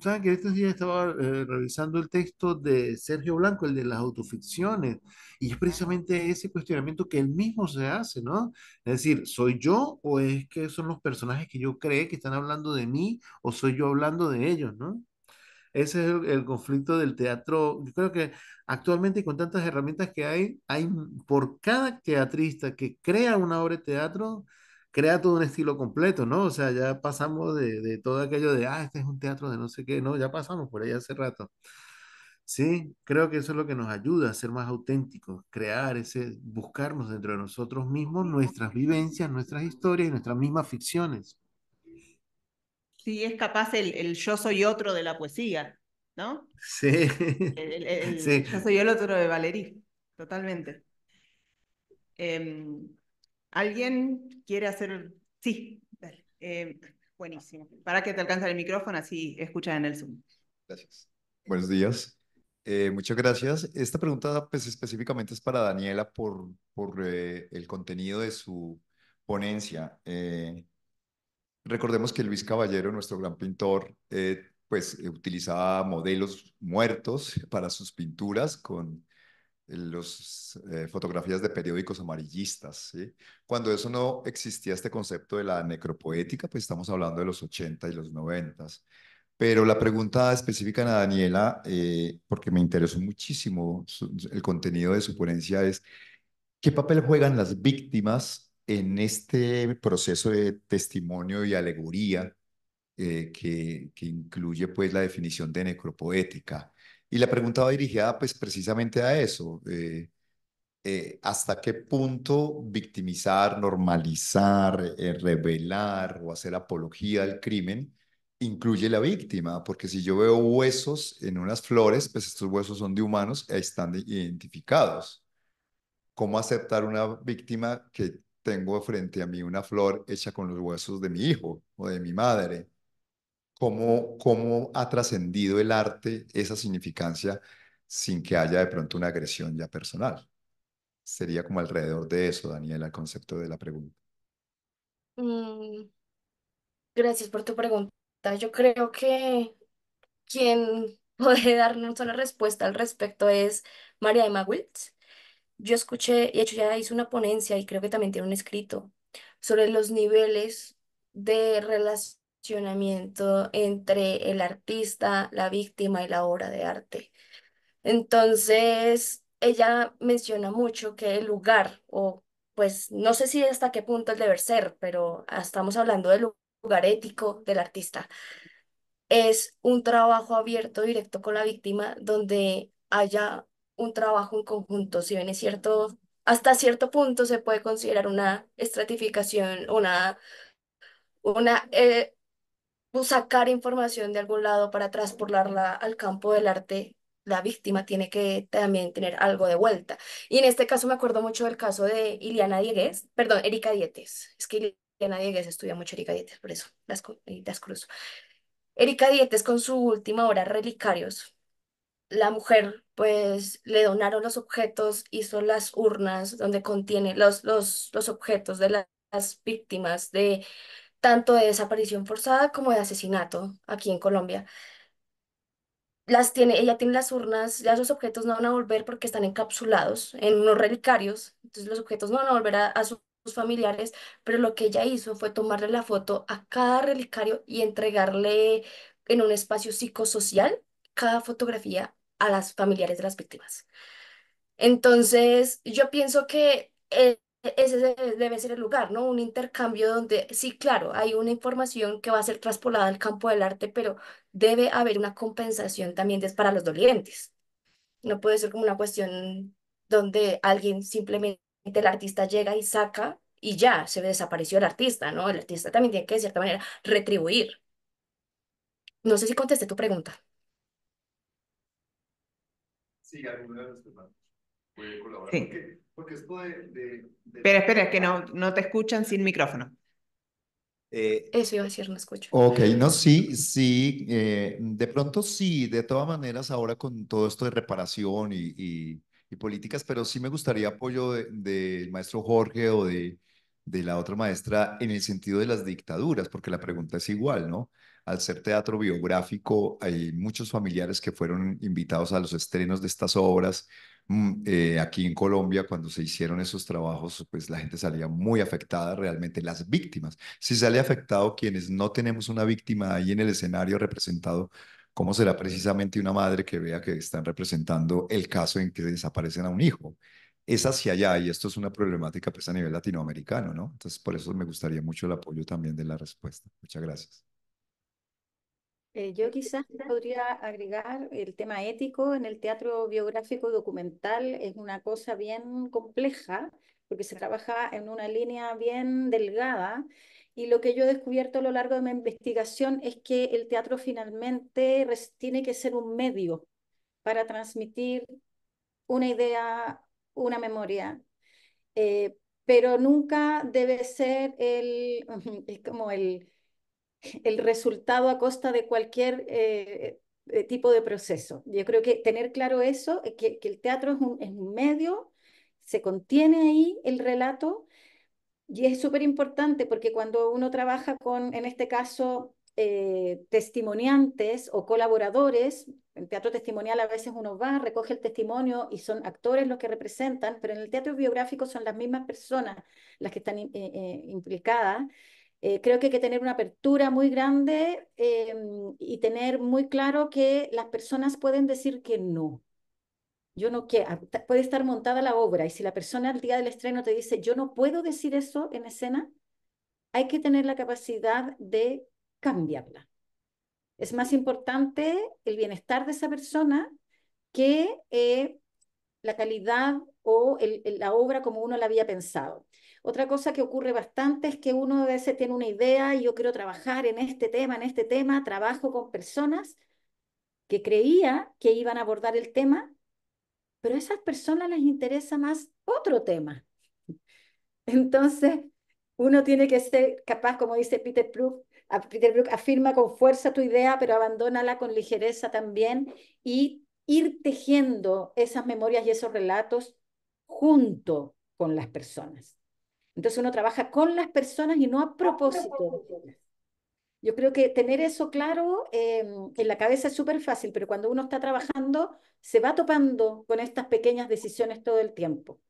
saben que estos días estaba revisando el texto de Sergio Blanco, el de las autoficciones, y es precisamente ese cuestionamiento que él mismo se hace, ¿no? Es decir, ¿soy yo o es que son los personajes que yo creo que están hablando de mí o soy yo hablando de ellos, ¿no? Ese es el conflicto del teatro. Yo creo que actualmente con tantas herramientas que hay por cada teatrista que crea una obra de teatro, crea todo un estilo completo, ¿no? O sea, ya pasamos de todo aquello de, este es un teatro de no sé qué, no, ya pasamos por ahí hace rato. Sí, creo que eso es lo que nos ayuda a ser más auténticos, buscarnos dentro de nosotros mismos nuestras vivencias, nuestras historias y nuestras mismas ficciones. Sí, es capaz el yo soy otro de la poesía, ¿no? Sí, sí. Yo soy el otro de Valerí, totalmente. Em, ¿Alguien quiere hacer? Sí, dale. Buenísimo. Para que te alcance el micrófono, así escuchan en el Zoom. Gracias. Buenos días. Muchas gracias. Esta pregunta pues específicamente es para Daniela por el contenido de su ponencia. Recordemos que Luis Caballero, nuestro gran pintor, utilizaba modelos muertos para sus pinturas con las fotografías de periódicos amarillistas, ¿sí? Cuando eso no existía este concepto de la necropoética, pues estamos hablando de los 80 y los 90. Pero la pregunta específica a Daniela, porque me interesó muchísimo el contenido de su ponencia, es ¿qué papel juegan las víctimas en este proceso de testimonio y alegoría que incluye pues la definición de necropoética? Y la pregunta va dirigida pues precisamente a eso. ¿Hasta qué punto victimizar, normalizar, revelar o hacer apología del crimen incluye la víctima? Porque si yo veo huesos en unas flores, pues estos huesos son de humanos y están identificados. ¿Cómo aceptar una víctima que tengo frente a mí una flor hecha con los huesos de mi hijo o de mi madre? ¿Cómo ha trascendido el arte esa significancia sin que haya de pronto una agresión ya personal? Sería como alrededor de eso, Daniela, el concepto de la pregunta. Mm, gracias por tu pregunta. Yo creo que quien puede darnos una respuesta al respecto es María Emma Wiltz. Yo escuché, y de hecho ya hizo una ponencia y creo que también tiene un escrito sobre los niveles de relacionamiento entre el artista, la víctima y la obra de arte. Entonces, ella menciona mucho que el lugar, o pues no sé si hasta qué punto el deber ser, pero estamos hablando del lugar ético del artista, es un trabajo abierto, directo con la víctima, donde haya un trabajo en conjunto. Si bien es cierto, hasta cierto punto se puede considerar una estratificación, una sacar información de algún lado para transportarla al campo del arte. La víctima tiene que también tener algo de vuelta. Y en este caso me acuerdo mucho del caso de Iliana Diegues, perdón, Erika Dietes. Es que Iliana Diegues estudia mucho Erika Dietes, por eso las cruzo. Erika Dietes con su última obra, Relicarios. La mujer, pues, le donaron los objetos, hizo las urnas donde contiene los objetos de las víctimas de tanto de desaparición forzada como de asesinato aquí en Colombia. Ella tiene las urnas, ya esos objetos no van a volver porque están encapsulados en unos relicarios, entonces los objetos no van a volver a sus familiares, pero lo que ella hizo fue tomarle la foto a cada relicario y entregarle en un espacio psicosocial cada fotografía a las familiares de las víctimas. Entonces, yo pienso que ese debe ser el lugar, ¿no? Un intercambio donde, sí, claro, hay una información que va a ser traspolada al campo del arte, pero debe haber una compensación también para los dolientes. No puede ser como una cuestión donde alguien simplemente, el artista llega y saca y ya, se desapareció el artista, ¿no? El artista también tiene que, de cierta manera, retribuir. No sé si contesté tu pregunta. Sí, alguno de los demás puede colaborar. Sí. Porque esto Espera, que no te escuchan sin micrófono. Eh, Eso iba a decir, no escucho. Ok, no, sí, sí, de pronto sí, de todas maneras ahora con todo esto de reparación y políticas, pero sí me gustaría apoyo del maestro Jorge o de la otra maestra en el sentido de las dictaduras, porque la pregunta es igual, ¿no? Al ser teatro biográfico, hay muchos familiares que fueron invitados a los estrenos de estas obras. Aquí en Colombia, cuando se hicieron esos trabajos, pues la gente salía muy afectada, realmente las víctimas. Si sale afectado quienes no tenemos una víctima ahí en el escenario representado, ¿cómo será precisamente una madre que vea que están representando el caso en que desaparecen a un hijo? Es hacia allá y esto es una problemática pues a nivel latinoamericano, ¿no? Entonces por eso me gustaría mucho el apoyo también de la respuesta. Muchas gracias. Yo quizás podría agregar el tema ético en el teatro biográfico documental. Es una cosa bien compleja porque se trabaja en una línea bien delgada Y lo que yo he descubierto a lo largo de mi investigación es que el teatro finalmente tiene que ser un medio para transmitir una idea, una memoria, pero nunca debe ser es como el resultado a costa de cualquier tipo de proceso. Yo creo que tener claro eso, que el teatro es un medio, se contiene ahí el relato y es súper importante porque cuando uno trabaja con, en este caso, testimoniantes o colaboradores, en teatro testimonial a veces uno va, recoge el testimonio y son actores los que representan, pero en el teatro biográfico son las mismas personas las que están implicadas. Creo que hay que tener una apertura muy grande y tener muy claro que las personas pueden decir que no. Yo no quiero, puede estar montada la obra y si la persona al día del estreno te dice, yo no puedo decir eso en escena, hay que tener la capacidad de cambiarla. Es más importante el bienestar de esa persona que la calidad o la obra como uno la había pensado. Otra cosa que ocurre bastante es que uno a veces tiene una idea y yo quiero trabajar en este tema, trabajo con personas que creía que iban a abordar el tema, pero a esas personas les interesa más otro tema. Entonces, uno tiene que ser capaz, como dice Peter Brook afirma con fuerza tu idea, pero abandónala con ligereza también y ir tejiendo esas memorias y esos relatos junto con las personas. Entonces uno trabaja con las personas y no a propósito de ellas. Yo creo que tener eso claro en la cabeza es súper fácil, pero cuando uno está trabajando se va topando con estas pequeñas decisiones todo el tiempo.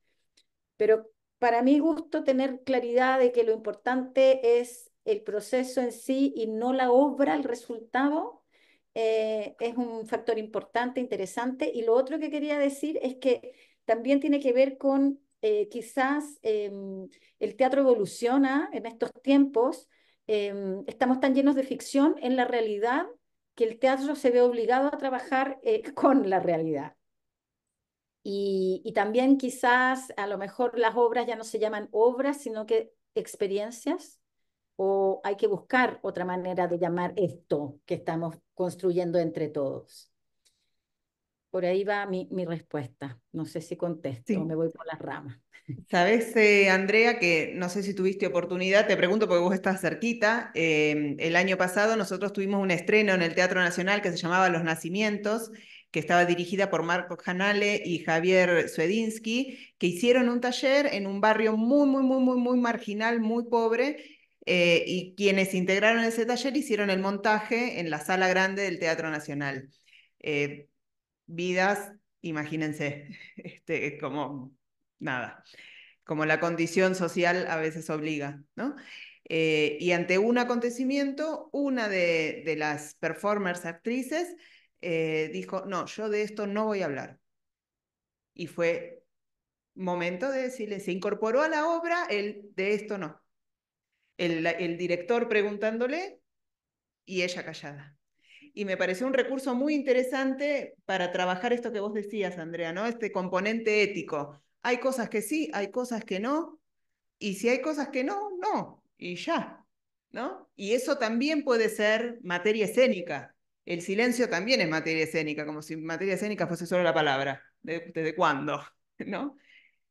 Pero para mi gusto, tener claridad de que lo importante es el proceso en sí y no la obra, el resultado, es un factor importante, interesante. Y lo otro que quería decir es que también tiene que ver con quizás el teatro evoluciona en estos tiempos. Estamos tan llenos de ficción en la realidad que el teatro se ve obligado a trabajar con la realidad. Y también quizás a lo mejor las obras ya no se llaman obras, sino que experiencias, o hay que buscar otra manera de llamar esto que estamos construyendo entre todos. Por ahí va mi respuesta. No sé si contesto o me Sí. voy por las ramas. Sabes, Andrea, que no sé si tuviste oportunidad, te pregunto porque vos estás cerquita. El año pasado nosotros tuvimos un estreno en el Teatro Nacional que se llamaba Los Nacimientos, que estaba dirigida por Marco Canale y Javier Suedinsky, que hicieron un taller en un barrio muy marginal, muy pobre, y quienes integraron ese taller hicieron el montaje en la sala grande del Teatro Nacional. Eh, Vidas, imagínense, como nada, como la condición social a veces obliga, ¿no? Y ante un acontecimiento, una de las performers actrices dijo, no, yo de esto no voy a hablar. Y fue momento de decirle, se incorporó a la obra el de esto no. El director preguntándole y ella callada. Y me pareció un recurso muy interesante para trabajar esto que vos decías, Andrea, ¿no? Este componente ético. Hay cosas que sí, hay cosas que no, y si hay cosas que no, no, y ya, ¿no? Y eso también puede ser materia escénica. El silencio también es materia escénica, como si materia escénica fuese solo la palabra. ¿Desde cuándo? ¿No?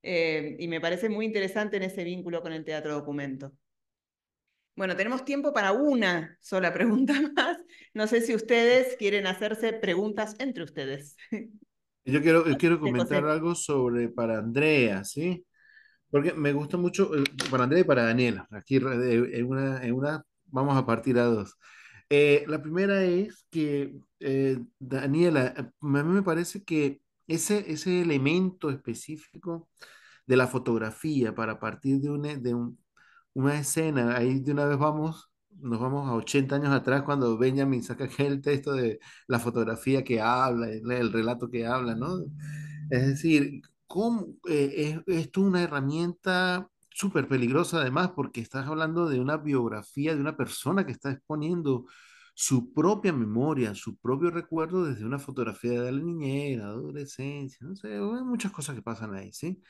Y me parece muy interesante en ese vínculo con el teatro documento. Bueno, tenemos tiempo para una sola pregunta más. No sé si ustedes quieren hacerse preguntas entre ustedes. Yo quiero De comentar José. algo sobre para Andrea, ¿sí? Porque me gusta mucho para Andrea y para Daniela. Aquí en una vamos a partir a dos. La primera es que, Daniela, a mí me parece que ese elemento específico de la fotografía para partir una escena, ahí de una vez nos vamos a 80 años atrás cuando Benjamin saca aquel texto de la fotografía que habla, el relato que habla, ¿no? Es decir, es esto una herramienta súper peligrosa además porque estás hablando de una biografía de una persona que está exponiendo su propia memoria, su propio recuerdo desde una fotografía de la niñez, la adolescencia, no sé, hay muchas cosas que pasan ahí, ¿sí?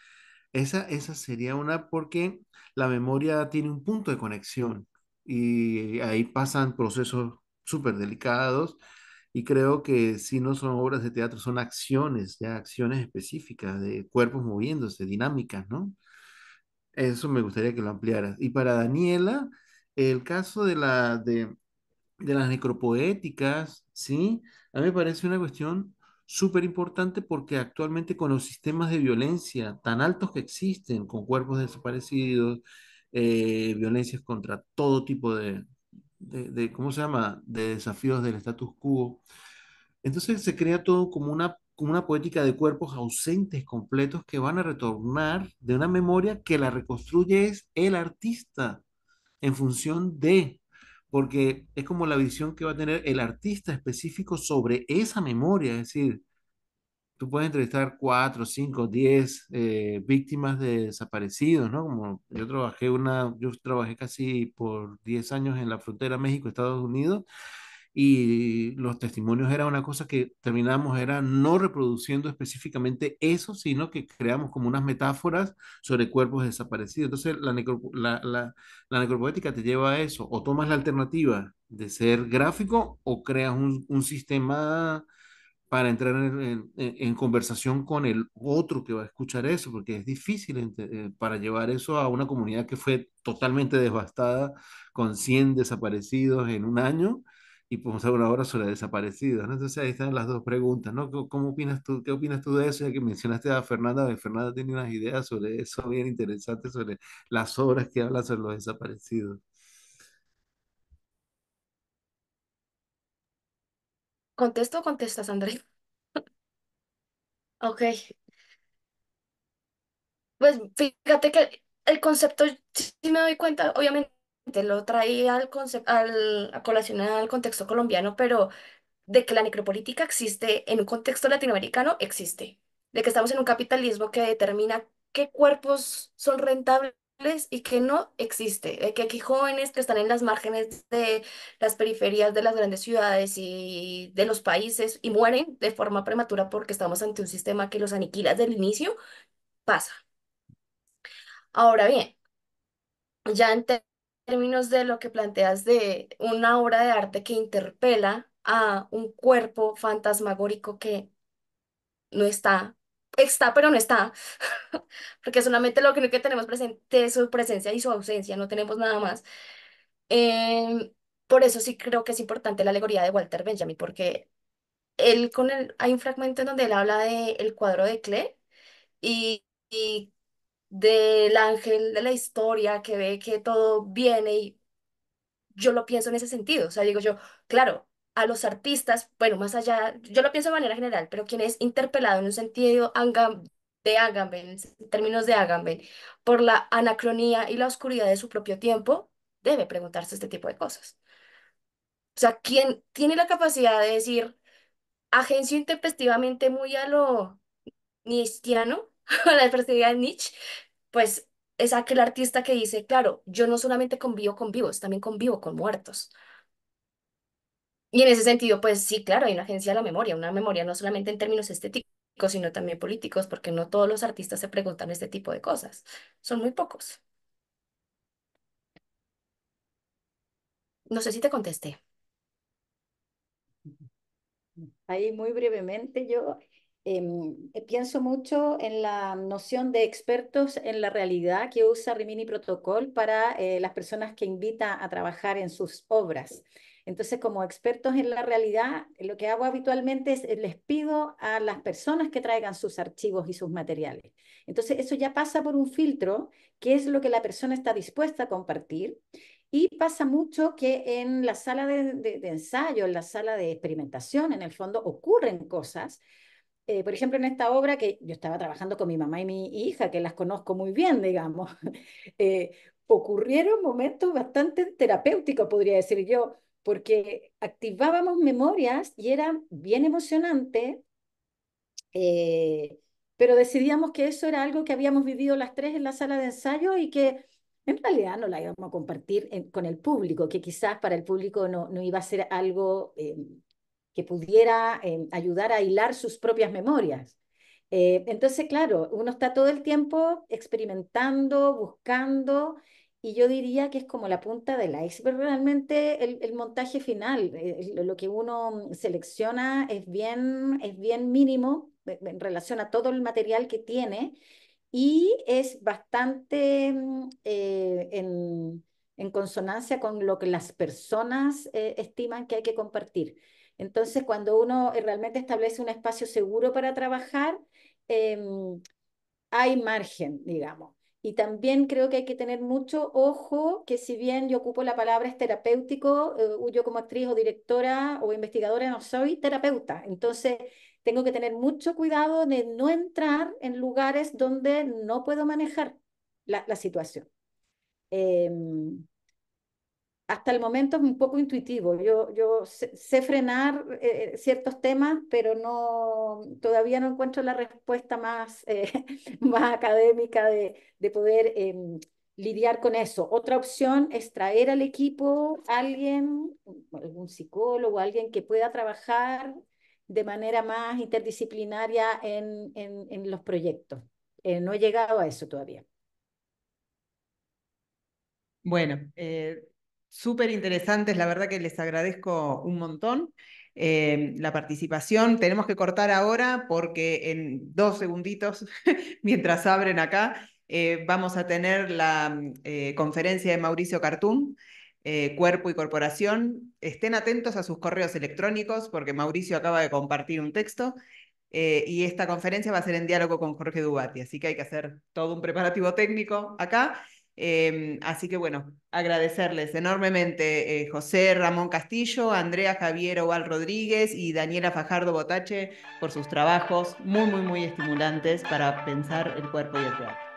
Esa sería una porque la memoria tiene un punto de conexión. y ahí pasan procesos súper delicados y creo que si no son obras de teatro, son acciones, ya acciones específicas de cuerpos moviéndose, dinámicas, ¿no? Eso me gustaría que lo ampliaras. Y para Daniela, el caso de las necropoéticas, ¿sí? A mí me parece una cuestión súper importante porque actualmente con los sistemas de violencia tan altos que existen, con cuerpos desaparecidos, violencias contra todo tipo ¿cómo se llama? De desafíos del status quo. Entonces se crea todo como una poética de cuerpos ausentes completos que van a retornar de una memoria que la reconstruye es el artista en función de, porque es como la visión que va a tener el artista específico sobre esa memoria, es decir, tú puedes entrevistar 4, 5, 10 víctimas de desaparecidos, ¿no? Como yo trabajé casi por 10 años en la frontera México-Estados Unidos y los testimonios era una cosa que terminamos, era no reproduciendo específicamente eso, sino que creamos como unas metáforas sobre cuerpos desaparecidos. Entonces la necropoética te lleva a eso, o tomas la alternativa de ser gráfico o creas un sistema para entrar en conversación con el otro que va a escuchar eso, porque es difícil para llevar eso a una comunidad que fue totalmente devastada con 100 desaparecidos en un año y podemos hablar ahora sobre desaparecidos, ¿no? Entonces ahí están las dos preguntas, ¿no? ¿Cómo opinas tú, qué opinas tú de eso? Ya que mencionaste a Fernanda, que Fernanda tiene unas ideas sobre eso bien interesantes, sobre las obras que hablan sobre los desaparecidos. ¿Contesto o contestas, André? Ok, pues fíjate que el concepto, sí me doy cuenta, obviamente lo traía al concepto, a colación al contexto colombiano, pero de que la necropolítica existe en un contexto latinoamericano, existe. De que estamos en un capitalismo que determina qué cuerpos son rentables y qué no, existe. De que aquí jóvenes que están en las márgenes de las periferias de las grandes ciudades y de los países y mueren de forma prematura porque estamos ante un sistema que los aniquila desde el inicio, pasa. Ahora bien, ya en términos de lo que planteas de una obra de arte que interpela a un cuerpo fantasmagórico que no está, está pero no está, porque solamente lo que tenemos presente es su presencia y su ausencia, no tenemos nada más. Em, por eso sí creo que es importante la alegoría de Walter Benjamin, porque hay un fragmento en donde él habla del cuadro de Klee y del ángel de la historia que ve que todo viene y yo lo pienso en ese sentido. O sea, digo yo, claro, a los artistas, bueno, más allá, yo lo pienso de manera general, pero quien es interpelado en un sentido de Agamben, en términos de Agamben, por la anacronía y la oscuridad de su propio tiempo, debe preguntarse este tipo de cosas. O sea, quien tiene la capacidad de decir, agencio intempestivamente muy a lo nietzscheano, a la perspectiva de Nietzsche, pues es aquel artista que dice, claro, yo no solamente convivo con vivos, también convivo con muertos. Y en ese sentido, pues sí, claro, hay una agencia de la memoria, una memoria no solamente en términos estéticos, sino también políticos, porque no todos los artistas se preguntan este tipo de cosas. Son muy pocos. No sé si te contesté. Ahí muy brevemente yo pienso mucho en la noción de expertos en la realidad que usa Rimini Protocol para las personas que invita a trabajar en sus obras. Entonces, como expertos en la realidad, lo que hago habitualmente es les pido a las personas que traigan sus archivos y sus materiales. Entonces, eso ya pasa por un filtro, que es lo que la persona está dispuesta a compartir. Y pasa mucho que en la sala de ensayo, en la sala de experimentación, en el fondo, ocurren cosas. Por ejemplo, en esta obra que yo estaba trabajando con mi mamá y mi hija, que las conozco muy bien, digamos, ocurrieron momentos bastante terapéuticos, podría decir yo, porque activábamos memorias y era bien emocionante, eh, pero decidíamos que eso era algo que habíamos vivido las tres en la sala de ensayo y que en realidad no la íbamos a compartir con el público, que quizás para el público no iba a ser algo que pudiera ayudar a hilar sus propias memorias. Entonces, claro, uno está todo el tiempo experimentando, buscando, y yo diría que es como la punta del iceberg realmente el montaje final. Lo que uno selecciona es bien mínimo en relación a todo el material que tiene y es bastante en consonancia con lo que las personas estiman que hay que compartir. Entonces, cuando uno realmente establece un espacio seguro para trabajar, em, hay margen, digamos. Y también creo que hay que tener mucho ojo que si bien yo ocupo la palabra es terapéutico, yo como actriz o directora o investigadora no soy terapeuta. Entonces tengo que tener mucho cuidado de no entrar en lugares donde no puedo manejar la situación. Em, Hasta el momento es un poco intuitivo. Yo sé frenar ciertos temas, pero no, todavía no encuentro la respuesta más, más académica de poder lidiar con eso. Otra opción es traer al equipo a alguien, algún psicólogo, alguien que pueda trabajar de manera más interdisciplinaria en los proyectos. No he llegado a eso todavía. Bueno, súper interesantes, la verdad que les agradezco un montón la participación. Tenemos que cortar ahora porque en 2 segunditos, mientras abren acá, vamos a tener la conferencia de Mauricio Cartún, Cuerpo y Corporación. Estén atentos a sus correos electrónicos porque Mauricio acaba de compartir un texto. Y esta conferencia va a ser en diálogo con Jorge Dubati, así que hay que hacer todo un preparativo técnico acá. Así que bueno, agradecerles enormemente José Ramón Castillo, Andrea Javier Oval Rodríguez y Daniela Fajardo Botache por sus trabajos muy, muy, muy estimulantes para pensar el cuerpo y el teatro.